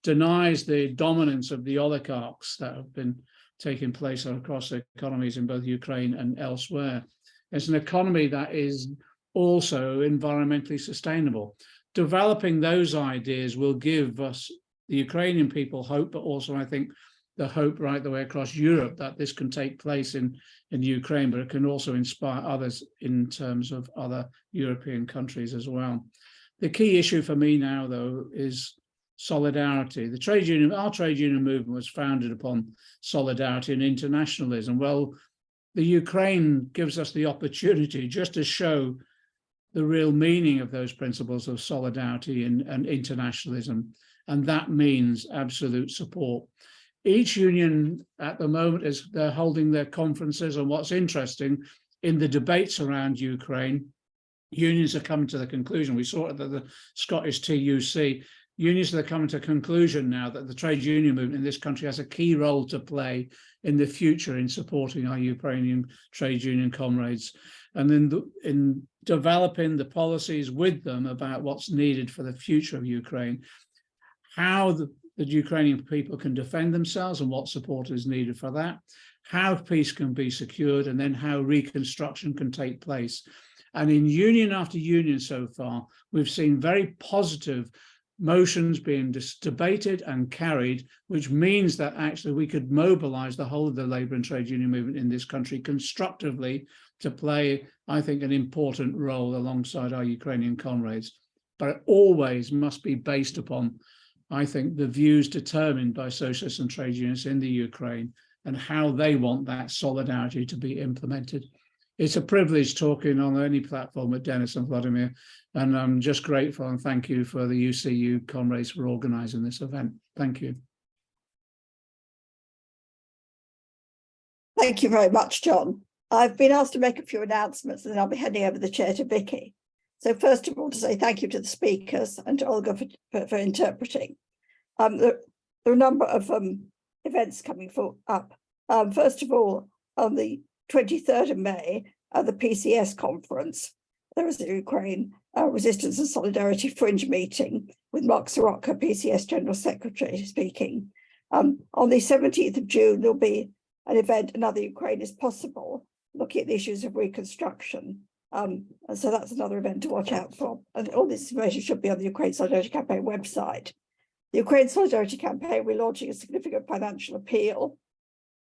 E: denies the dominance of the oligarchs that have been taking place across economies in both Ukraine and elsewhere. It's an economy that is also environmentally sustainable. Developing those ideas will give us, the Ukrainian people, hope, but also, I think, the hope right the way across Europe that this can take place in Ukraine, but it can also inspire others in terms of other European countries as well. The key issue for me now, though, is solidarity. The trade union, our trade union movement was founded upon solidarity and internationalism. Well, the Ukraine gives us the opportunity just to show the real meaning of those principles of solidarity and internationalism, and that means absolute support. Each union at the moment is they're holding their conferences, and what's interesting in the debates around Ukraine, unions are coming to the conclusion. We saw it at the Scottish TUC. Unions are coming to a conclusion now that the trade union movement in this country has a key role to play in the future in supporting our Ukrainian trade union comrades, and in developing the policies with them about what's needed for the future of Ukraine, how the Ukrainian people can defend themselves and what support is needed for that, how peace can be secured, and then how reconstruction can take place. And in union after union so far, we've seen very positive motions being debated and carried, which means that actually we could mobilize the whole of the labour and trade union movement in this country constructively to play, I think, an important role alongside our Ukrainian comrades. But it always must be based upon, I think, the views determined by socialists and trade unions in the Ukraine and how they want that solidarity to be implemented. It's a privilege talking on any platform with Dennis and Volodymyr, and I'm just grateful and thank you for the UCU comrades for organising this event. Thank you.
A: Thank you very much, John. I've been asked to make a few announcements, and then I'll be handing over the chair to Vicky. So first of all, to say thank you to the speakers and to Olga for interpreting. There are a number of events coming up. First of all, on the 23rd of May, the PCS conference, there is a Ukraine Resistance and Solidarity Fringe meeting with Mark Soroka, PCS General Secretary, speaking. On the 17th of June, there'll be an event, Another Ukraine is Possible, looking at the issues of reconstruction. And so that's another event to watch out for. And all this information should be on the Ukraine Solidarity Campaign website. The Ukraine Solidarity Campaign, we're launching a significant financial appeal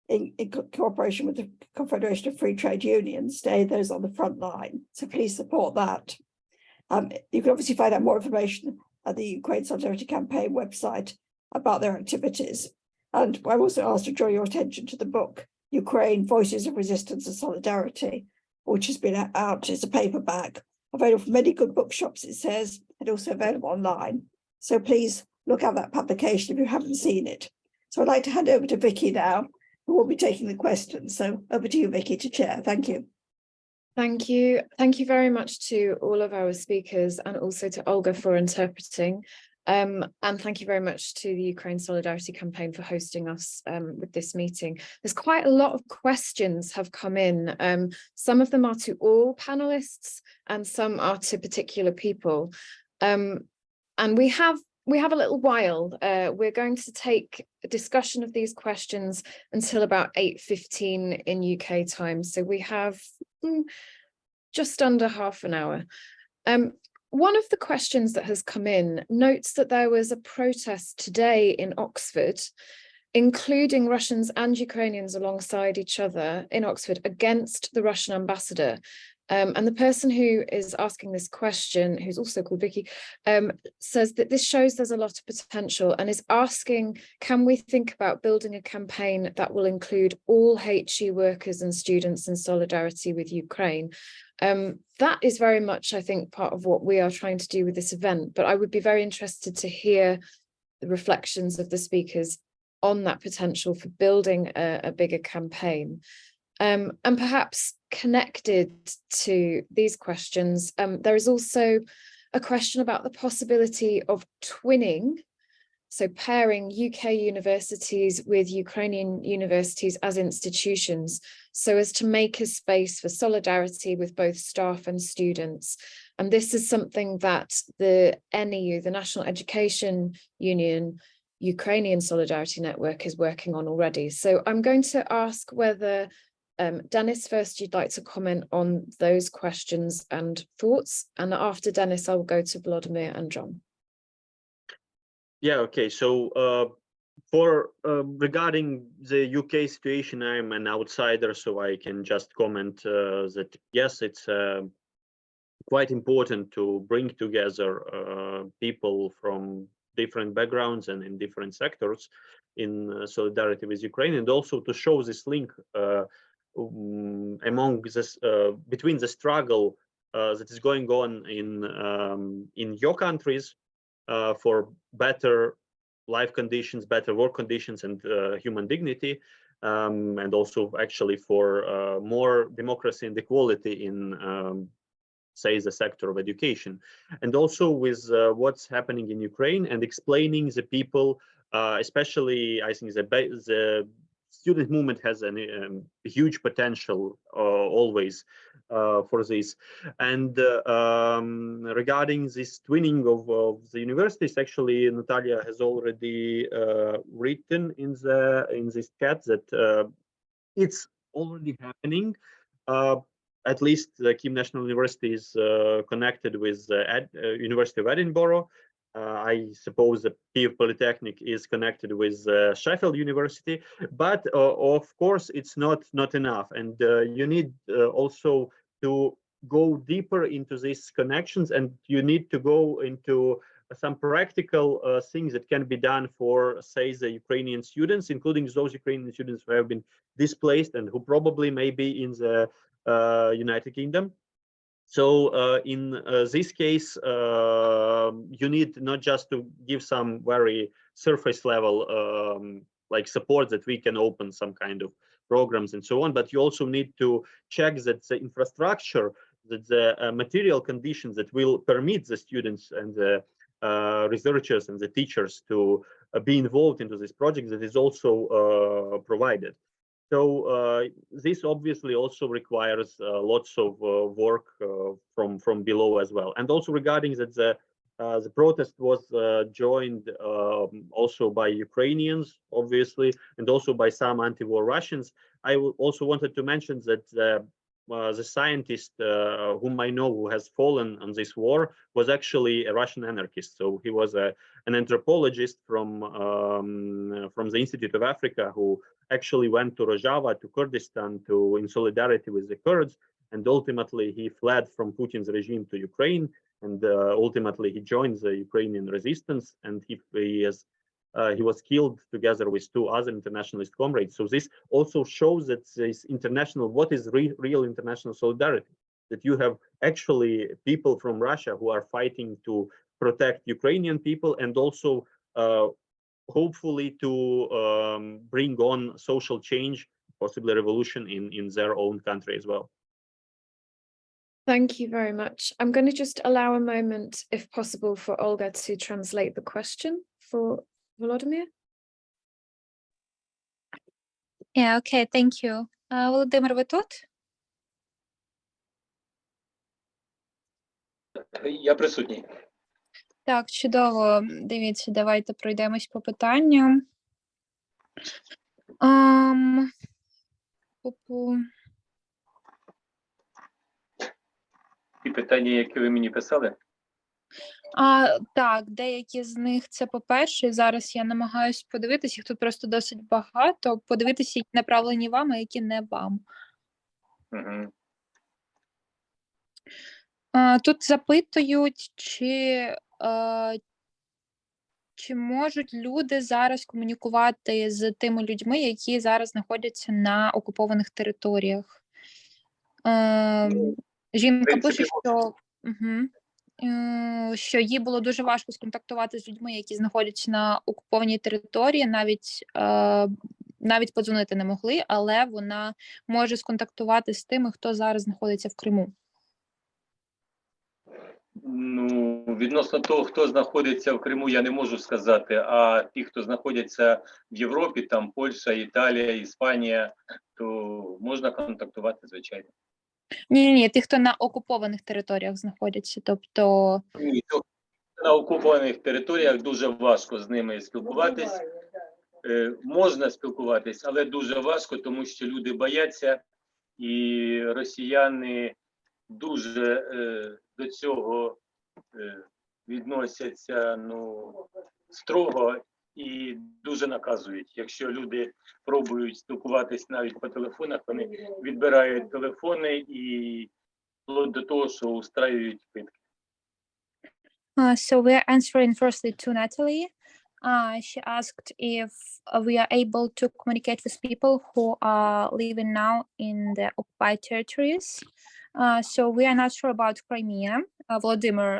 A: in cooperation with the Confederation of Free Trade Unions to aid those on the front line. So please support that. You can obviously find out more information at the Ukraine Solidarity Campaign website about their activities. And I'm also asked to draw your attention to the book, Ukraine, Voices of Resistance and Solidarity, which has been out as a paperback, available from many good bookshops, it says, and also available online. So please look at that publication if you haven't seen it. So I'd like to hand over to Vicky now, who will be taking the questions. So over to you, Vicky, to chair. Thank you.
F: Thank you. Thank you very much to all of our speakers and also to Olga for interpreting. And thank you very much to the Ukraine Solidarity Campaign for hosting us with this meeting. There's quite a lot of questions have come in. Some of them are to all panelists and some are to particular people. And we have a little while. We're going to take a discussion of these questions until about 8:15 in UK time. So we have just under half an hour. One of the questions that has come in notes that there was a protest today in Oxford, including Russians and Ukrainians alongside each other in Oxford against the Russian ambassador. And the person who is asking this question, who's also called Vicky, says that this shows there's a lot of potential and is asking, can we think about building a campaign that will include all HE workers and students in solidarity with Ukraine? That is very much, I think, part of what we are trying to do with this event, but I would be very interested to hear the reflections of the speakers on that potential for building a bigger campaign. And perhaps connected to these questions, there is also a question about the possibility of twinning, so pairing UK universities with Ukrainian universities as institutions, so as to make a space for solidarity with both staff and students. And this is something that the NEU, the National Education Union, Ukrainian Solidarity Network is working on already. So I'm going to ask whether Dennis, first, you'd like to comment on those questions and thoughts, and after Dennis, I will go to Volodymyr and John.
B: Yeah, okay. So for regarding the UK situation, I'm an outsider, so I can just comment that yes, it's quite important to bring together people from different backgrounds and in different sectors in solidarity with Ukraine, and also to show this link among this between the struggle that is going on in your countries for better life conditions, better work conditions, and human dignity, and also actually for more democracy and equality in say the sector of education, and also with what's happening in Ukraine, and explaining the people, especially I think the student movement has a huge potential always for this. And regarding this twinning of the universities, actually Natalia has already written in this chat that it's already happening. At least the Kyiv National University is connected with the University of Edinburgh. I suppose the Kyiv Polytechnic is connected with Sheffield University, but of course it's not enough, and you need also to go deeper into these connections, and you need to go into some practical things that can be done for, say, the Ukrainian students, including those Ukrainian students who have been displaced and who probably may be in the United Kingdom. So in this case, you need not just to give some very surface level like support that we can open some kind of programs and so on, but you also need to check that the infrastructure, that the material conditions that will permit the students and the researchers and the teachers to be involved into this project, that is also provided. So this obviously also requires lots of work from below as well. And also regarding that the protest was joined also by Ukrainians, obviously, and also by some anti-war Russians. I also wanted to mention that the scientist whom I know who has fallen on this war was actually a Russian anarchist. So he was an anthropologist from the Institute of Africa who actually went to Rojava, to Kurdistan, in solidarity with the Kurds, and ultimately he fled from Putin's regime to Ukraine, and ultimately he joined the Ukrainian resistance, and he was killed together with two other internationalist comrades. So this also shows that this international, what is real international solidarity, that you have actually people from Russia who are fighting to protect Ukrainian people, and also hopefully to bring on social change, possibly revolution in their own country as well.
F: Thank you very much. I'm going to just allow a moment, if possible, for Olga to translate the question for Volodymyr.
C: Yeah, okay, thank you. Володимир, ви тут?
D: Я присутній.
C: Так, чудово. Дивіться, давайте пройдемось по питанням. Пу-пу.
D: Ті питання, які ви мені писали.
C: Так, деякі з них це по-перше. Зараз я намагаюсь подивитися, їх тут просто досить багато. Подивитися, які направлені вам, а які не вам.
D: Угу.
C: Тут запитують, чи можуть люди зараз комунікувати з тими людьми, які зараз знаходяться на окупованих територіях. Жінка пише, що їй було дуже важко сконтактувати з людьми, які знаходяться на окупованій території, навіть подзвонити не могли, але вона може сконтактувати з тими, хто зараз знаходиться в Криму.
D: Ну, відносно того, хто знаходиться в Криму, я не можу сказати, а ті, хто знаходяться в Європі, там Польща, Італія, Іспанія, то можна контактувати, звичайно.
C: Ні, ті, хто на окупованих територіях знаходяться, тобто...
D: Ні, на окупованих територіях дуже важко з ними спілкуватись. Можна спілкуватись, але дуже важко, тому що люди бояться, і росіяни дуже до цього відносяться строго і дуже наказують. Якщо люди пробують спілкуватись навіть по телефонах, вони відбирають телефони і вплоть до того, що устраюють питки.
C: So we're answering firstly to Natalie. She asked if we are able to communicate with people who are living now in the occupied territories. So we are not sure about Crimea. Volodymyr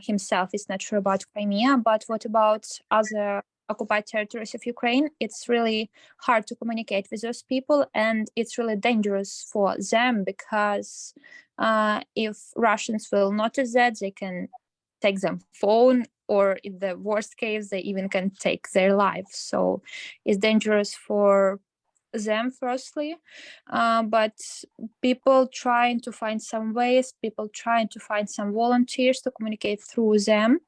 C: himself is not sure about Crimea, but what about other occupied territories of Ukraine? It's really hard to communicate with those people, and it's really dangerous for them because if Russians will notice that, they can take them phone, or in the worst case, they even can take their lives. So it's dangerous for them firstly, but people trying to find some ways, people trying to find some volunteers to communicate through them.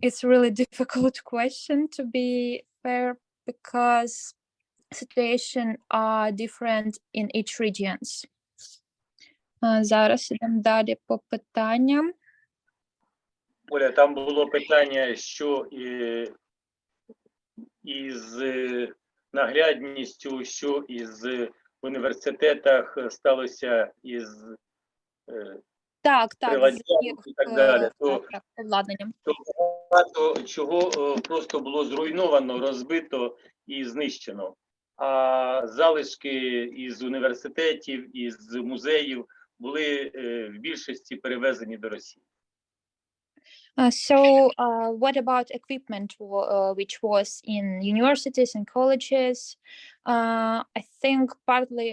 C: It's a really difficult question, to be fair, because situation are different in each regions. Зараз ідемо далі по питанням.
D: Оля, там було питання, що із наглядністю, що із університетах сталося із приладдям і так далі.
C: Обладнанням.
D: То багато чого просто було зруйновано, розбито і знищено. А залишки із університетів, із музеїв були в більшості перевезені до Росії.
C: What about equipment which was in universities and colleges? I think partly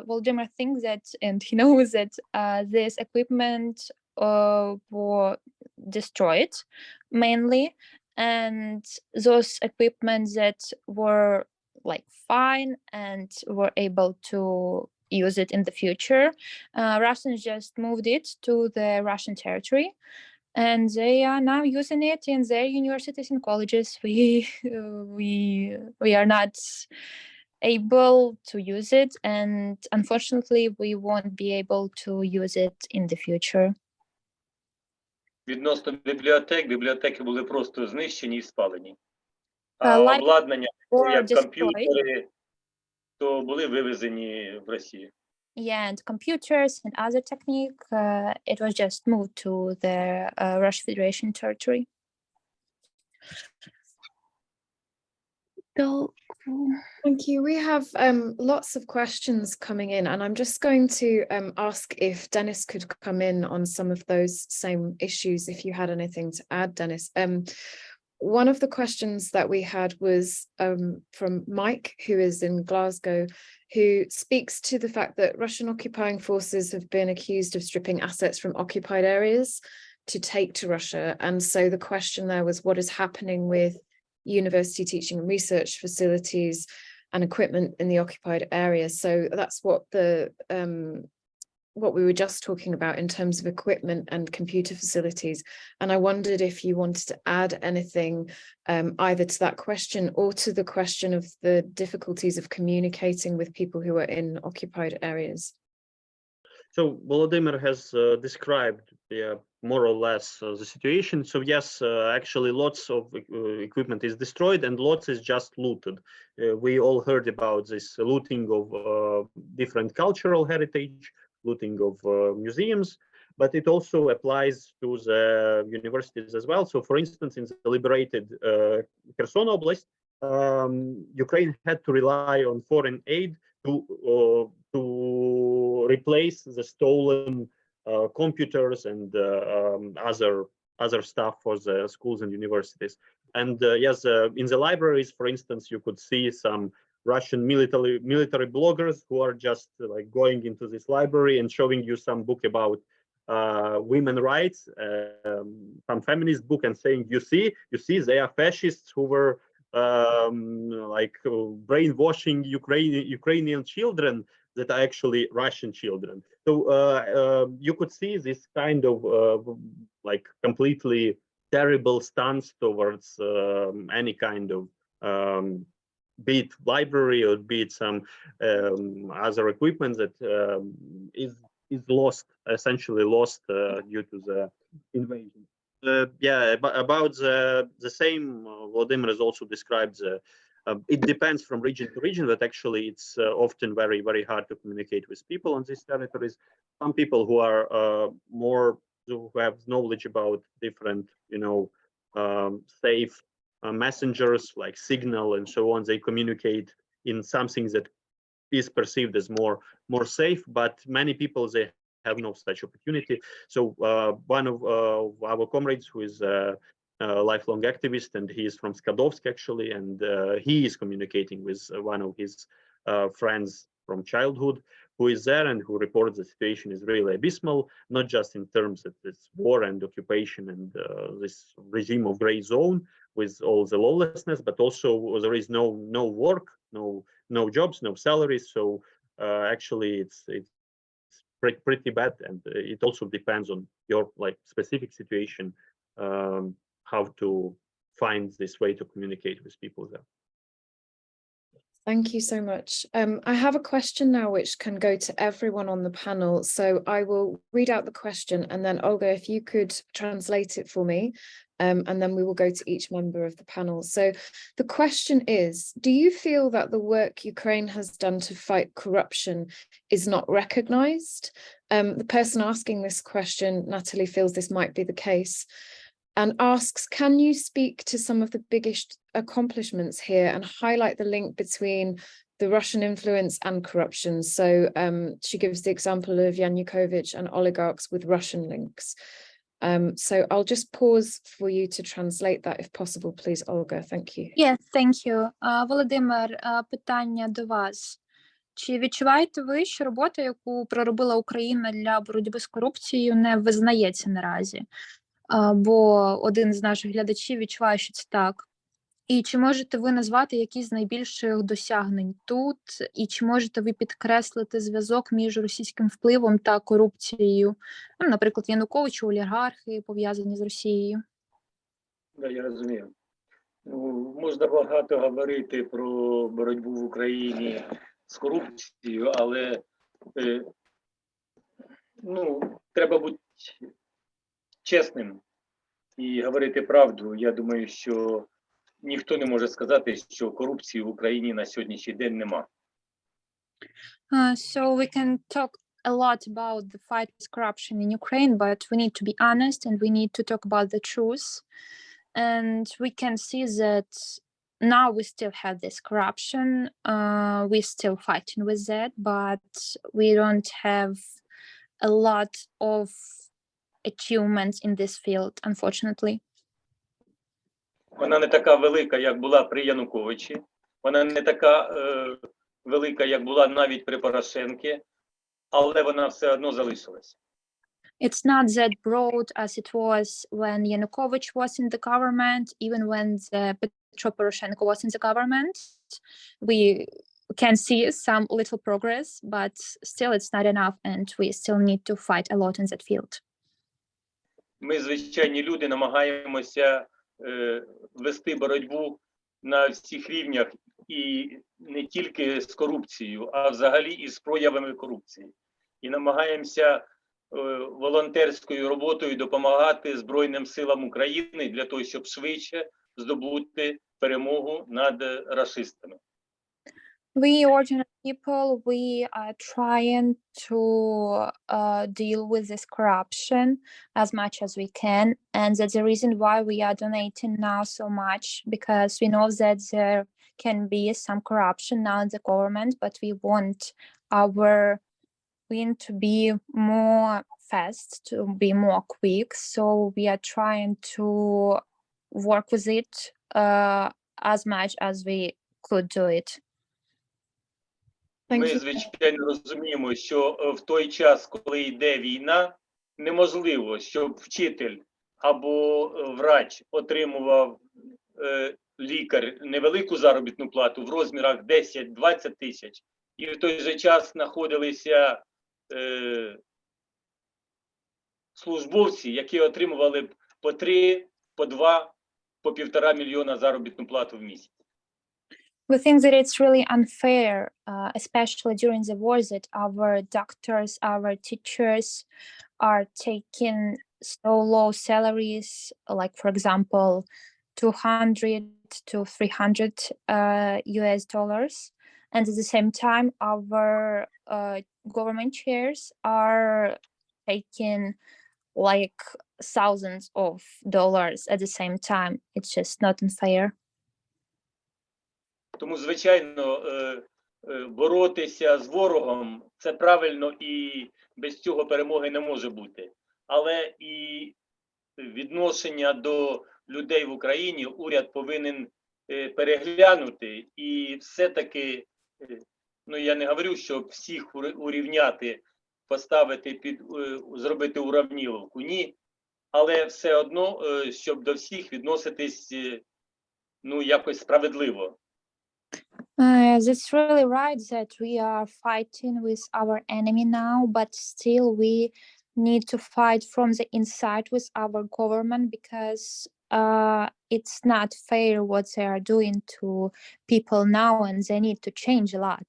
C: Volodymyr thinks that, and he knows that this equipment were destroyed mainly, and those equipment that were like fine and were able to use it in the future, Russians just moved it to the Russian territory. And they are now using it in their universities and colleges. We are not able to use it, and unfortunately, we won't be able to use it in the future.
D: Відносно бібліотеки були просто знищені і спалені. А обладнання, як комп'ютери, то були вивезені в Росію.
C: Yeah, and computers and other technique, it was just moved to the Russian Federation territory.
F: Thank you. We have lots of questions coming in, and I'm just going to ask if Dennis could come in on some of those same issues, if you had anything to add, Dennis. One of the questions that we had was from Mike, who is in Glasgow, who speaks to the fact that Russian occupying forces have been accused of stripping assets from occupied areas to take to Russia. And so the question there was, what is happening with university teaching and research facilities and equipment in the occupied areas? So that's what the what we were just talking about in terms of equipment and computer facilities. And I wondered if you wanted to add anything either to that question or to the question of the difficulties of communicating with people who are in occupied areas.
B: So Volodymyr has described more or less the situation. So yes, actually lots of equipment is destroyed and lots is just looted. We all heard about this looting of different cultural heritage, looting of museums, but it also applies to the universities as well. So for instance, in the liberated Kherson Oblast, Ukraine had to rely on foreign aid to replace the stolen computers and other stuff for the schools and universities. And yes, in the libraries, for instance, you could see some Russian military bloggers who are just like going into this library and showing you some book about women rights, some feminist book, and saying, you see, they are fascists who were like brainwashing Ukrainian children that are actually Russian children. So you could see this kind of like completely terrible stance towards any kind of be it library or be it some other equipment that is lost, essentially lost due to the invasion. Yeah, about the same, Volodymyr has also described it depends from region to region, but actually it's often very, very hard to communicate with people on these territories. Some people who are who have knowledge about different, safe messengers like Signal and so on, they communicate in something that is perceived as more safe, but many people, they have no such opportunity. So one of our comrades who is a lifelong activist, and he is from Skadovsk actually, and he is communicating with one of his friends from childhood who is there and who reports the situation is really abysmal, not just in terms of this war and occupation and this regime of gray zone with all the lawlessness, but also there is no work, no jobs, no salaries. So actually it's pretty bad, and it also depends on your specific situation, how to find this way to communicate with people there.
F: Thank you so much. I have a question now which can go to everyone on the panel. So I will read out the question, and then Olga, if you could translate it for me, and then we will go to each member of the panel. So the question is, do you feel that the work Ukraine has done to fight corruption is not recognized? The person asking this question, Natalie, feels this might be the case, and asks, can you speak to some of the biggest accomplishments here and highlight the link between the Russian influence and corruption? So she gives the example of Yanukovych and oligarchs with Russian links. So I'll just pause for you to translate that if possible, please, Olga. Thank you.
C: Yes, thank you. Володимир, питання до вас. Чи відчуваєте ви, що робота, яку проробила Україна для боротьби з корупцією, не визнається наразі? Бо один з наших глядачів відчуває, що це так. І чи можете ви назвати якісь з найбільших досягнень тут? І чи можете ви підкреслити зв'язок між російським впливом та корупцією? Ну, наприклад, Янукович, олігархи пов'язані з Росією?
D: Да, я розумію. Можна багато говорити про боротьбу в Україні з корупцією, але треба бути чесним і говорити правду. Я думаю, що ніхто не може сказати, що корупції в Україні на сьогоднішній день нема.
C: So we can talk a lot about the fight with corruption in Ukraine, but we need to be honest and we need to talk about the truth. And we can see that now we still have this corruption. We're still fighting with that, but we don't have a lot of achievements in this field, unfortunately.
D: Вона не така велика, як була при Януковичі. Вона не така велика, як була навіть при Порошенке, але вона все одно залишилась.
C: It's not that broad as it was when Yanukovych was in the government, even when Petro Poroshenko was in the government. We can see some little progress, but still it's not enough, and we still need to fight a lot in that field.
D: Ми, звичайні люди, намагаємося вести боротьбу на всіх рівнях, і не тільки з корупцією, а взагалі і з проявами корупції. І намагаємося волонтерською роботою допомагати Збройним силам України для того, щоб швидше здобути перемогу над рашистами.
C: We ordinary people, we are trying to deal with this corruption as much as we can, and that's the reason why we are donating now so much, because we know that there can be some corruption now in the government, but we want to be more fast, to be more quick, so we are trying to work with it as much as we could do it.
D: Ми, звичайно, розуміємо, що в той час, коли йде війна, неможливо, щоб вчитель або врач отримував лікар невелику заробітну плату в розмірах 10-20 тисяч, і в той же час знаходилися службовці, які отримували б по 3, по 2, по 1,5 мільйона заробітну плату в місяць.
C: We think that it's really unfair, especially during the war, that our doctors, our teachers are taking so low salaries, like, for example, $200 to $300 US dollars. And at the same time, our government chairs are taking like thousands of dollars at the same time. It's just not unfair.
D: Тому, звичайно, боротися з ворогом – це правильно, і без цього перемоги не може бути. Але і відношення до людей в Україні уряд повинен переглянути. І все-таки, ну я не говорю, що всіх урівняти, поставити, зробити уравніловку, ні. Але все одно, щоб до всіх відноситись, ну, якось справедливо.
C: That's really right that we are fighting with our enemy now, but still we need to fight from the inside with our government, because it's not fair what they are doing to people now, and they need to change a lot.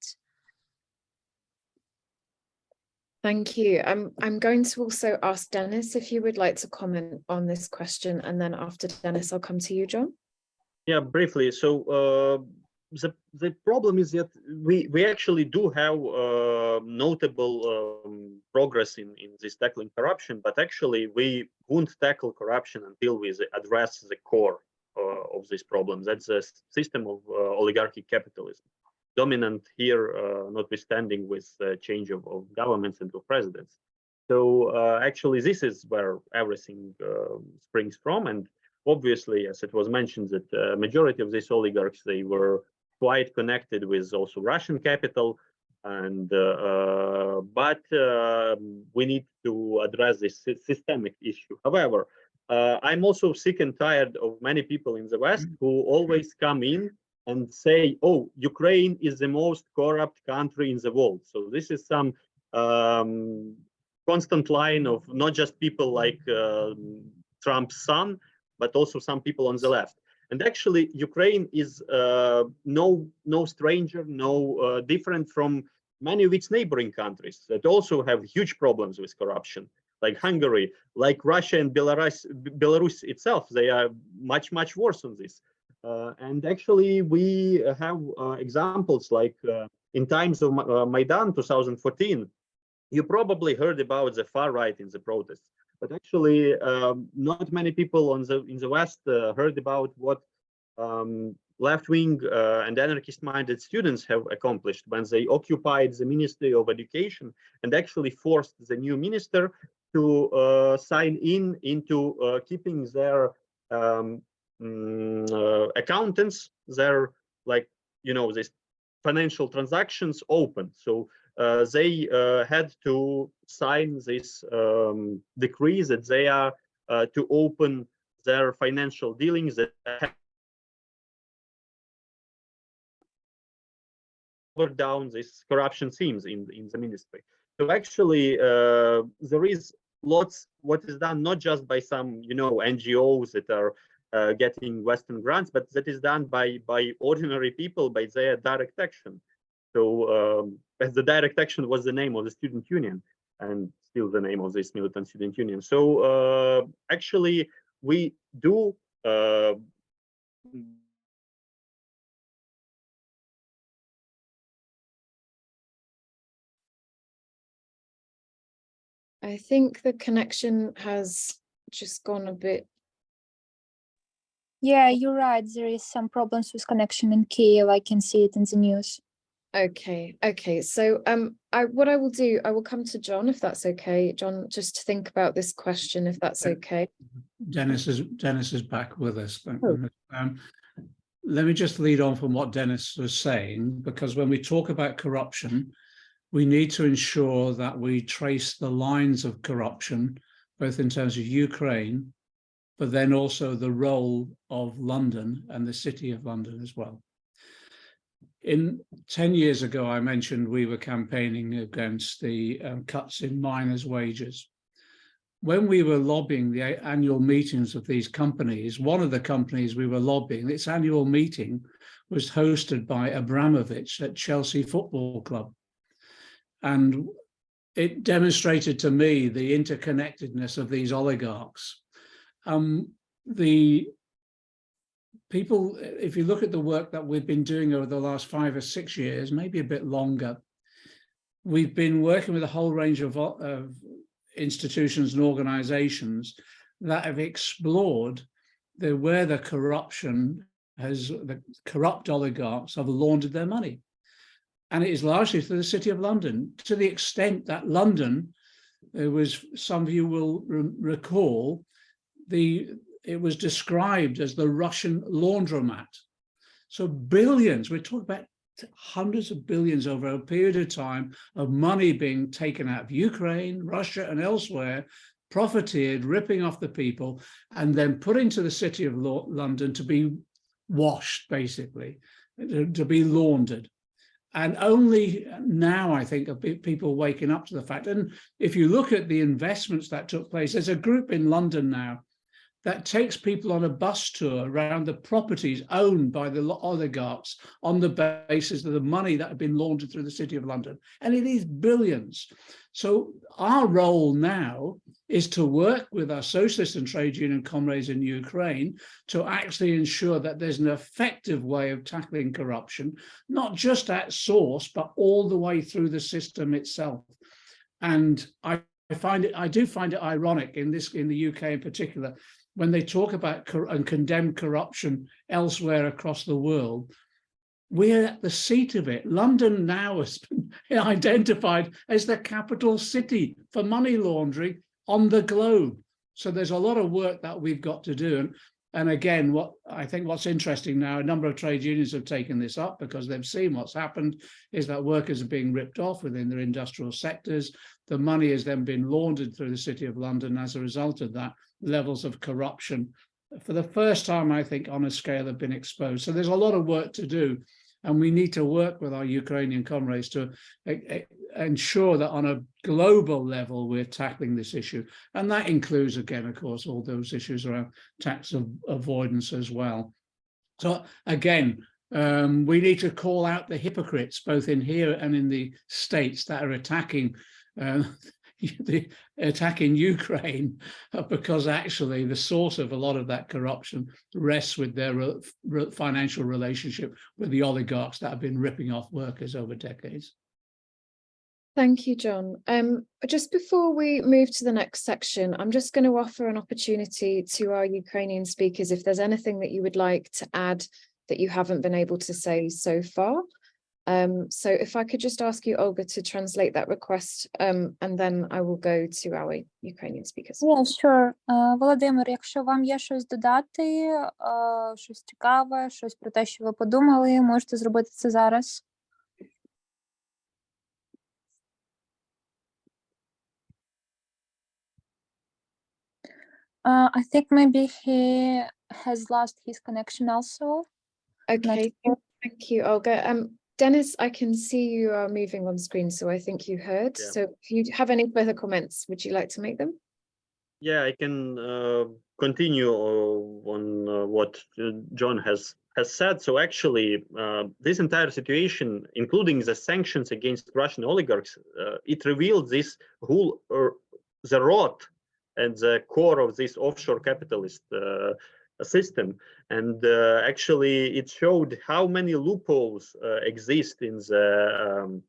F: Thank you. I'm going to also ask Dennis if you would like to comment on this question, and then after Dennis, I'll come to you, John.
B: Yeah, briefly. So the problem is that we actually do have notable progress in this tackling corruption, but actually we won't tackle corruption until we address the core of this problem. That's the system of oligarchic capitalism, dominant here, notwithstanding with change of governments and of presidents. So actually this is where everything springs from, and obviously, as it was mentioned, that majority of these oligarchs, they were quite connected with also Russian capital, and but we need to address this systemic issue. However, I'm also sick and tired of many people in the West who always come in and say, oh, Ukraine is the most corrupt country in the world. So this is some constant line of not just people like Trump's son, but also some people on the left. And actually, Ukraine is no stranger, no different from many of its neighboring countries that also have huge problems with corruption, like Hungary, like Russia and Belarus itself. They are much worse on this. And actually, we have examples like in times of Maidan 2014. You probably heard about the far right in the protests. But actually, not many people in the West heard about what left-wing and anarchist-minded students have accomplished when they occupied the Ministry of Education and actually forced the new minister to sign into keeping their accountants, their, like, you know, these financial transactions open. So they had to sign this decree that they are to open their financial dealings that down these corruption themes in the ministry. So actually, there is lots what is done not just by some NGOs that are getting Western grants, but that is done by ordinary people, by their direct action. So as the direct action was the name of the student union, and still the name of this militant student union. So actually, we do
F: I think the connection has just gone a bit.
C: Yeah, you're right. There is some problems with connection in Kyiv. I can see it in the news.
F: Okay. So what I will do, I will come to John, if that's okay. John, just to think about this question, if that's okay.
E: Dennis is back with us.
F: Oh.
E: Let me just lead on from what Dennis was saying, because when we talk about corruption, we need to ensure that we trace the lines of corruption, both in terms of Ukraine, but then also the role of London and the City of London as well. 10 years ago, I mentioned we were campaigning against the cuts in miners' wages. When we were lobbying the annual meetings of these companies, one of the companies we were lobbying, its annual meeting was hosted by Abramovich at Chelsea Football Club. And it demonstrated to me the interconnectedness of these oligarchs. The people, if you look at the work that we've been doing over the last 5 or 6 years, maybe a bit longer, we've been working with a whole range of institutions and organizations that have explored where the corrupt oligarchs have laundered their money. And it is largely through the City of London, to the extent that London, some of you will recall, it was described as the Russian laundromat. So billions, we're talking about hundreds of billions over a period of time of money being taken out of Ukraine, Russia, and elsewhere, profiteered, ripping off the people, and then put into the City of London to be washed, basically, to be laundered. And only now, I think, are people waking up to the fact. And if you look at the investments that took place, there's a group in London now that takes people on a bus tour around the properties owned by the oligarchs on the basis of the money that had been laundered through the City of London. And it is billions. So our role now is to work with our socialist and trade union comrades in Ukraine to actually ensure that there's an effective way of tackling corruption, not just at source, but all the way through the system itself. And I do find it ironic in the UK in particular, when they talk about and condemn corruption elsewhere across the world, we're at the seat of it. London now has been identified as the capital city for money laundering on the globe. So there's a lot of work that we've got to do. And again, what's interesting now, a number of trade unions have taken this up because they've seen what's happened is that workers are being ripped off within their industrial sectors. The money has then been laundered through the City of London. As a result of that, levels of corruption, for the first time, I think, on a scale have been exposed. So there's a lot of work to do. And we need to work with our Ukrainian comrades to ensure that on a global level, we're tackling this issue. And that includes, again, of course, all those issues around tax avoidance as well. So again, we need to call out the hypocrites, both in here and in the States, that are attacking Ukraine, because actually the source of a lot of that corruption rests with their financial relationship with the oligarchs that have been ripping off workers over decades.
F: Thank you, John. Just before we move to the next section, I'm just going to offer an opportunity to our Ukrainian speakers if there's anything that you would like to add that you haven't been able to say so far. So if I could just ask you, Olga, to translate that request, and then I will go to our Ukrainian speakers.
C: Yeah, sure. Володимир, якщо вам є щось додати, щось цікаве, щось про те, що ви подумали, можете зробити це зараз. I think maybe he has lost his connection also.
F: Okay, thank you, Olga. Dennis, I can see you are moving on screen, so I think you heard.
B: Yeah.
F: So if you have any further comments, would you like to make them?
B: Yeah, I can continue on what John has said. So actually, this entire situation, including the sanctions against Russian oligarchs, it revealed this whole the rot and the core of this offshore capitalist system. And actually, it showed how many loopholes exist in the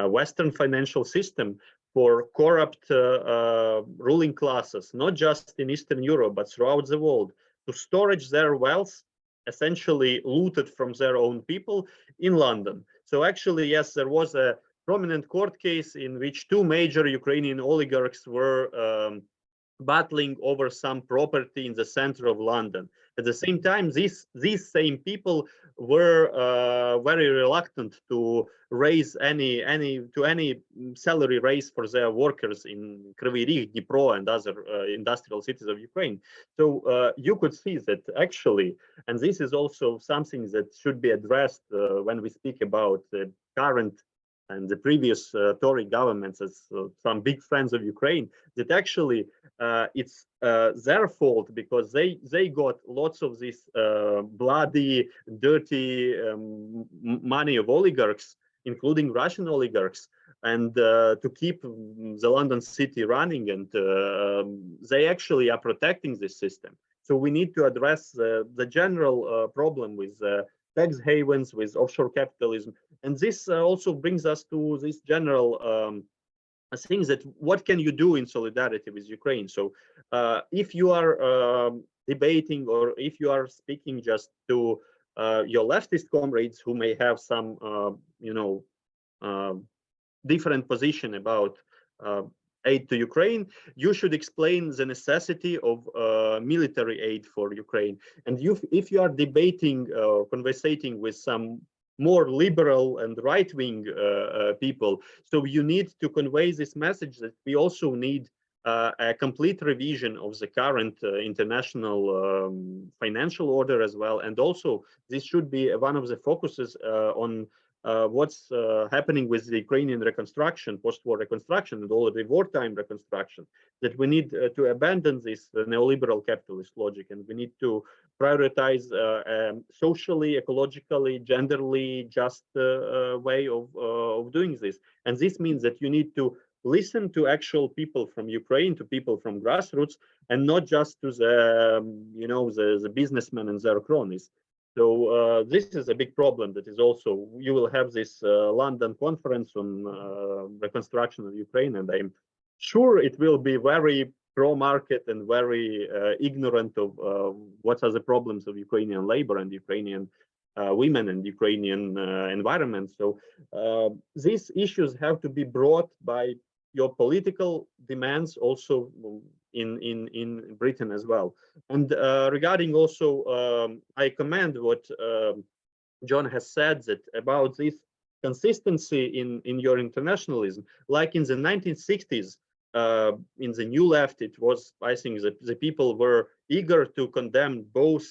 B: Western financial system for corrupt ruling classes, not just in Eastern Europe, but throughout the world, to storage their wealth, essentially looted from their own people in London. So actually, yes, there was a prominent court case in which two major Ukrainian oligarchs were battling over some property in the center of London. At the same time, these same people were very reluctant to raise any salary raise for their workers in Kryvyi Rih, Dnipro, and other industrial cities of Ukraine. So you could see that actually, and this is also something that should be addressed when we speak about the current and the previous Tory governments as some big friends of Ukraine, that actually it's their fault because they got lots of this bloody, dirty money of oligarchs, including Russian oligarchs, and to keep the London city running, and they actually are protecting this system. So we need to address the general problem with tax havens, with offshore capitalism. And this also brings us to this general things that what can you do in solidarity with Ukraine? So if you are debating, or if you are speaking just to your leftist comrades who may have some, different position about aid to Ukraine, you should explain the necessity of military aid for Ukraine. And if you are debating or conversating with some more liberal and right-wing people, so you need to convey this message that we also need a complete revision of the current international financial order as well. And also this should be one of the focuses on what's happening with the Ukrainian reconstruction, post-war reconstruction, and already wartime reconstruction, that we need to abandon this neoliberal capitalist logic, and we need to prioritize socially, ecologically, genderly just way of doing this. And this means that you need to listen to actual people from Ukraine, to people from grassroots, and not just to the the businessmen and their cronies. So this is a big problem. That is also, you will have this London conference on reconstruction of Ukraine, and I'm sure it will be very pro-market and very ignorant of what are the problems of Ukrainian labor and Ukrainian women and Ukrainian environment. So these issues have to be brought by your political demands also in Britain as well. And regarding also, I commend what John has said, that about this consistency in your internationalism. Like in the 1960s, in the New Left, it was, I think, that the people were eager to condemn both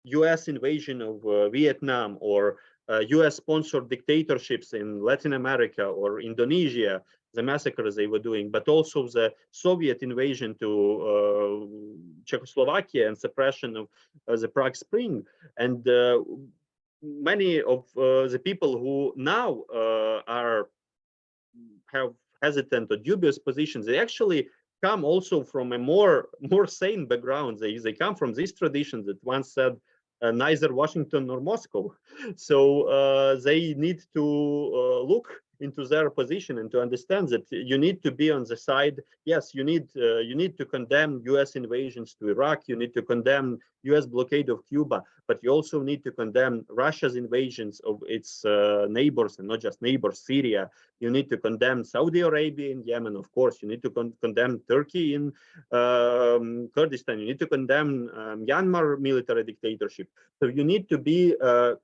B: US invasion of Vietnam, or US-sponsored dictatorships in Latin America or Indonesia, the massacres they were doing, but also the Soviet invasion to Czechoslovakia and suppression of the Prague Spring. And many of the people who now have hesitant or dubious positions, they actually come also from a more sane background. They come from these traditions that once said neither Washington nor Moscow. So they need to look into their position and to understand that you need to be on the side. Yes, you need to condemn US invasions to Iraq, you need to condemn US blockade of Cuba, but you also need to condemn Russia's invasions of its neighbors, and not just neighbors, Syria. You need to condemn Saudi Arabia in Yemen, of course. You need to condemn Turkey in Kurdistan. You need to condemn Myanmar military dictatorship. So you need to be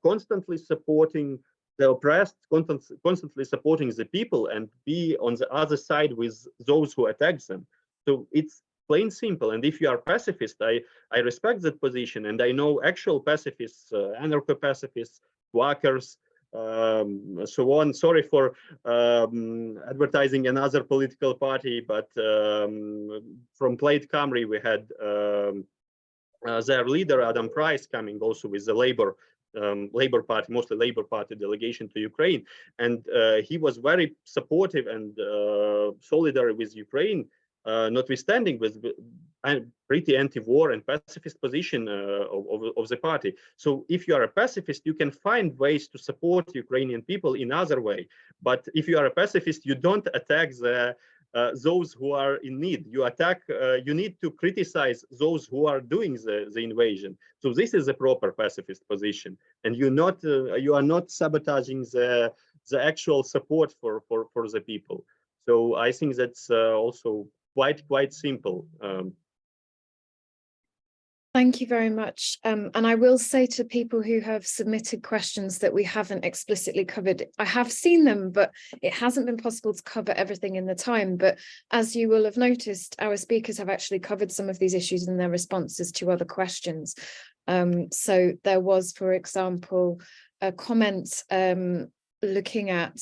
B: constantly supporting the oppressed, constantly supporting the people, and be on the other side with those who attack them. So it's plain simple. And if you are pacifist, I respect that position, and I know actual pacifists, anarcho-pacifists, quackers, so on. Sorry for advertising another political party, but from Plaid Cymru we had their leader Adam Price coming also with the Labour Party, mostly Labour Party delegation to Ukraine, and he was very supportive and solidary with Ukraine, notwithstanding with pretty anti-war and pacifist position of the party. So if you are a pacifist, you can find ways to support Ukrainian people in other way. But if you are a pacifist, you don't attack those who are in need. You attack. You need to criticize those who are doing the invasion. So this is a proper pacifist position, and you are not sabotaging the actual support for the people. So I think that's also quite simple.
F: Thank you very much. And I will say to people who have submitted questions that we haven't explicitly covered, I have seen them, but it hasn't been possible to cover everything in the time. But as you will have noticed, our speakers have actually covered some of these issues in their responses to other questions. So there was, for example, a comment looking at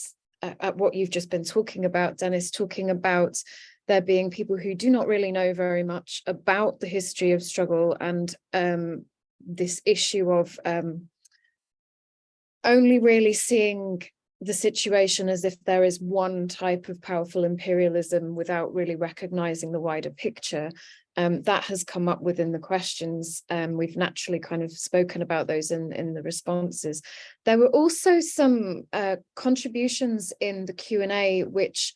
F: what you've just been talking about, Dennis, talking about there being people who do not really know very much about the history of struggle and this issue of only really seeing the situation as if there is one type of powerful imperialism without really recognizing the wider picture. That has come up within the questions. We've naturally kind of spoken about those in the responses. There were also some contributions in the Q&A which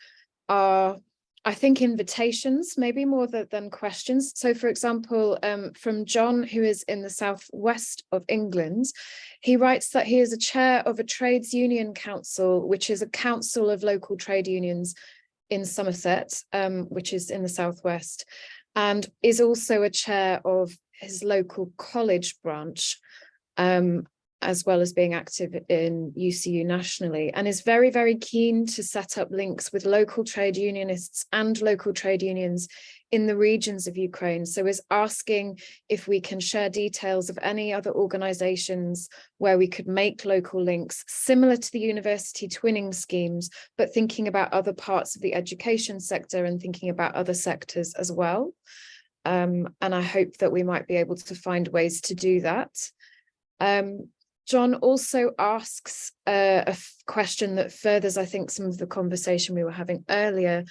F: are, I think, invitations, maybe more than questions. So, for example, from John, who is in the southwest of England, he writes that he is a chair of a trades union council, which is a council of local trade unions in Somerset, which is in the southwest, and is also a chair of his local college branch, as well as being active in UCU nationally, and is very, very keen to set up links with local trade unionists and local trade unions in the regions of Ukraine. So is asking if we can share details of any other organizations where we could make local links similar to the university twinning schemes, but thinking about other parts of the education sector and thinking about other sectors as well. And I hope that we might be able to find ways to do that. John also asks a question that furthers, I think, some of the conversation we were having earlier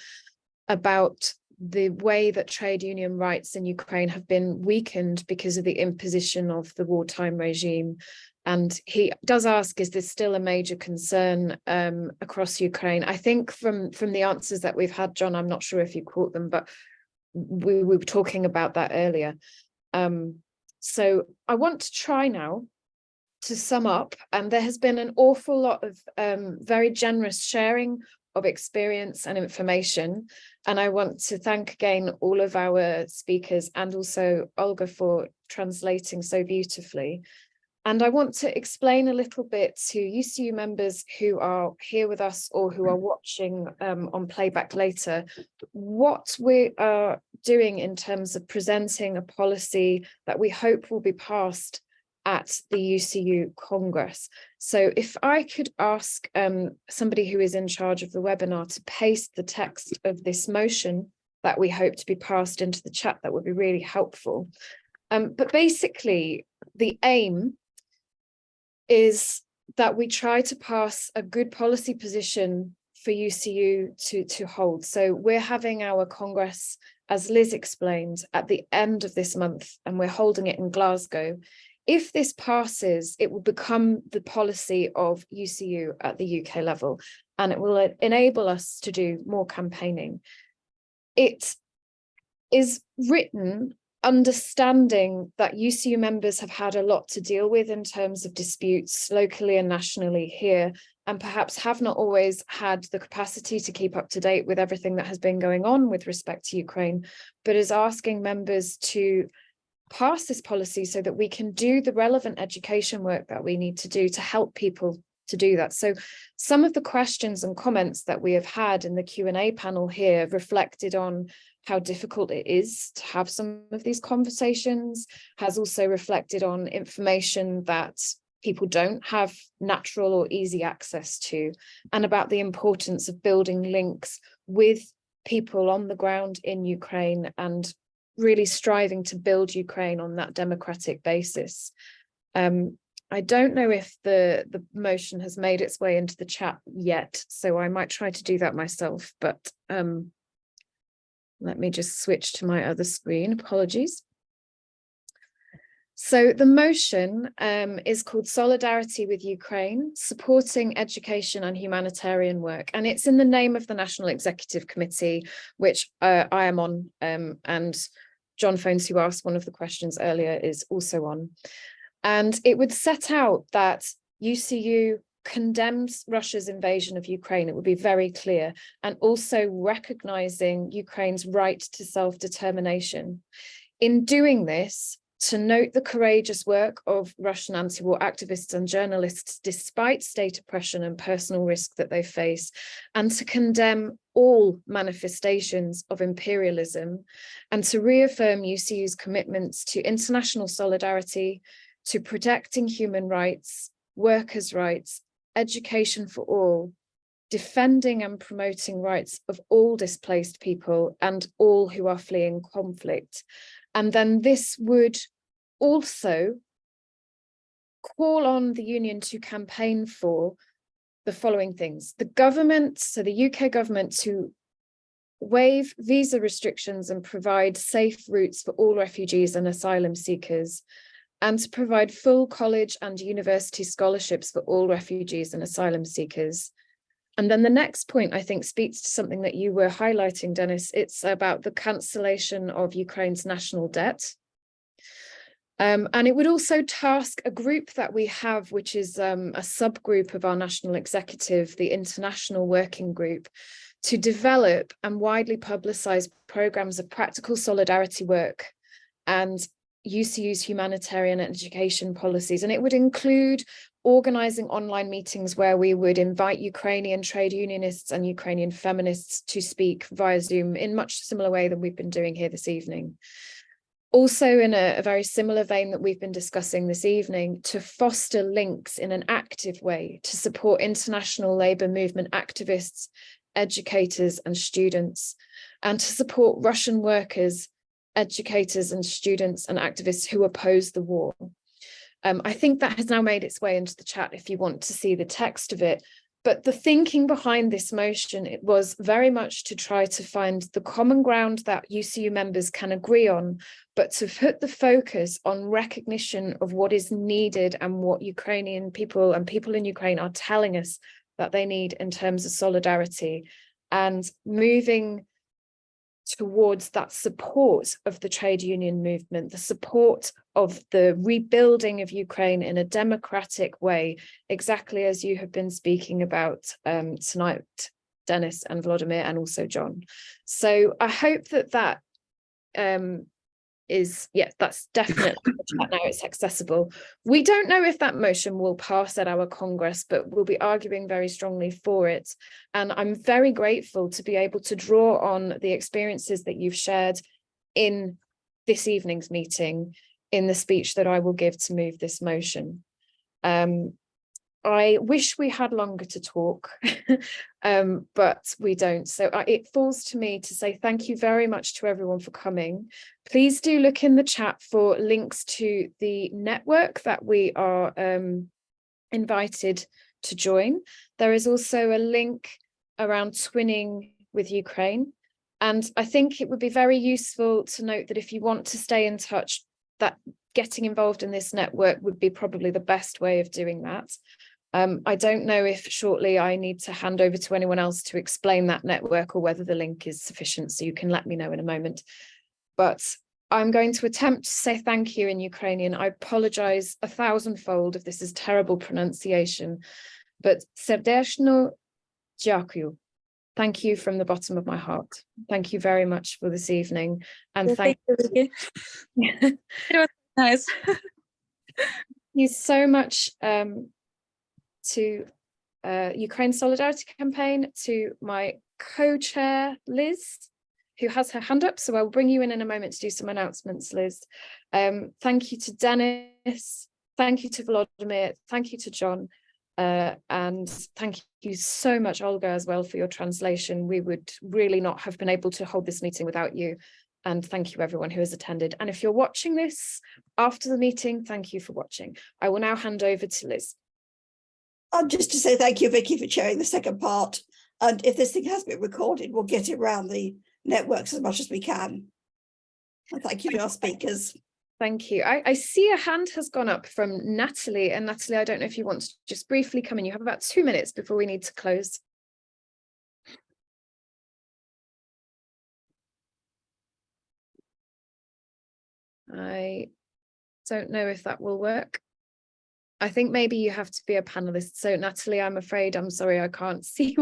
F: about the way that trade union rights in Ukraine have been weakened because of the imposition of the wartime regime. And he does ask, is this still a major concern across Ukraine? I think from the answers that we've had, John, I'm not sure if you caught them, but we were talking about that earlier. So I want to try now to sum up, and there has been an awful lot of very generous sharing of experience and information. And I want to thank again all of our speakers and also Olga for translating so beautifully. And I want to explain a little bit to UCU members who are here with us or who are watching on playback later, what we are doing in terms of presenting a policy that we hope will be passed at the UCU Congress. So if I could ask somebody who is in charge of the webinar to paste the text of this motion that we hope to be passed into the chat, that would be really helpful. But basically, the aim is that we try to pass a good policy position for UCU to hold. So we're having our Congress, as Liz explained, at the end of this month, and we're holding it in Glasgow. If this passes, it will become the policy of UCU at the UK level, and it will enable us to do more campaigning. It is written understanding that UCU members have had a lot to deal with in terms of disputes locally and nationally here, and perhaps have not always had the capacity to keep up to date with everything that has been going on with respect to Ukraine, but is asking members to pass this policy so that we can do the relevant education work that we need to do to help people to do that. So some of the questions and comments that we have had in the Q&A panel here reflected on how difficult it is to have some of these conversations, has also reflected on information that people don't have natural or easy access to, and about the importance of building links with people on the ground in Ukraine and really striving to build Ukraine on that democratic basis. I don't know if the motion has made its way into the chat yet, so I might try to do that myself, but let me just switch to my other screen, apologies. So the motion is called Solidarity with Ukraine, Supporting Education and Humanitarian Work. And it's in the name of the National Executive Committee, which I am on, and John Phones, who asked one of the questions earlier, is also on. And it would set out that UCU condemns Russia's invasion of Ukraine. It would be very clear, and also recognizing Ukraine's right to self-determination. In doing this, to note the courageous work of Russian anti-war activists and journalists despite state oppression and personal risk that they face, and to condemn all manifestations of imperialism, and to reaffirm UCU's commitments to international solidarity, to protecting human rights, workers' rights, education for all, defending and promoting rights of all displaced people and all who are fleeing conflict. And then this would also call on the union to campaign for the following things. The government, so the UK government, to waive visa restrictions and provide safe routes for all refugees and asylum seekers, and to provide full college and university scholarships for all refugees and asylum seekers. And then the next point, I think, speaks to something that you were highlighting, Dennis. It's about the cancellation of Ukraine's national debt. And it would also task a group that we have, which is a subgroup of our national executive, the International Working Group, to develop and widely publicise programmes of practical solidarity work and UCU's humanitarian education policies. And it would include organising online meetings where we would invite Ukrainian trade unionists and Ukrainian feminists to speak via Zoom in much similar way than we've been doing here this evening. Also, in a very similar vein that we've been discussing this evening, to foster links in an active way to support international labour movement activists, educators and students, and to support Russian workers, educators and students and activists who oppose the war. I think that has now made its way into the chat if you want to see the text of it. But the thinking behind this motion, it was very much to try to find the common ground that UCU members can agree on, but to put the focus on recognition of what is needed and what Ukrainian people and people in Ukraine are telling us that they need in terms of solidarity, and moving towards that support of the trade union movement, the support of the rebuilding of Ukraine in a democratic way, exactly as you have been speaking about tonight, Dennis and Volodymyr, and also John. So I hope that that is, yeah, that's definitely the chat now, it's accessible. We don't know if that motion will pass at our Congress, but we'll be arguing very strongly for it. And I'm very grateful to be able to draw on the experiences that you've shared in this evening's meeting in the speech that I will give to move this motion. I wish we had longer to talk, but we don't. So it falls to me to say thank you very much to everyone for coming. Please do look in the chat for links to the network that we are invited to join. There is also a link around twinning with Ukraine. And I think it would be very useful to note that if you want to stay in touch, that getting involved in this network would be probably the best way of doing that. I don't know if shortly I need to hand over to anyone else to explain that network or whether the link is sufficient, so you can let me know in a moment. But I'm going to attempt to say thank you in Ukrainian. I apologize 1,000-fold if this is terrible pronunciation, but Serdeczno dziękuję. Thank you from the bottom of my heart. Thank you very much for this evening. And
C: Well,
F: thank
C: you, Vicky. It was nice.
F: you so much to Ukraine Solidarity Campaign, to my co-chair, Liz, who has her hand up. So I'll bring you in a moment to do some announcements, Liz. Thank you to Dennis, Thank you to Volodymyr, thank you to John, and thank you so much, Olga, as well, for your translation. We would really not have been able to hold this meeting without you. And thank you everyone who has attended. And if you're watching this after the meeting, thank you for watching. I will now hand over to Liz.
A: Just to say thank you, Vicky, for chairing the second part. And if this thing has been recorded, we'll get it around the networks as much as we can. And thank you to our speakers.
F: Thank you. I see a hand has gone up from Natalie. And Natalie, I don't know if you want to just briefly come in. You have about 2 minutes before we need to close. I don't know if that will work. I think maybe you have to be a panelist. So Natalie, I'm afraid, I'm sorry, I can't see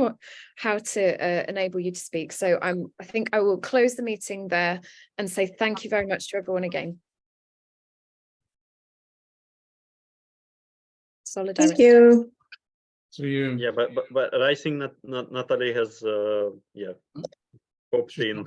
F: how to enable you to speak. So I think I will close the meeting there and say thank you very much to everyone again. Solidarity.
G: Thank you.
E: So you.
B: Yeah, but I think that Natalie has popped in.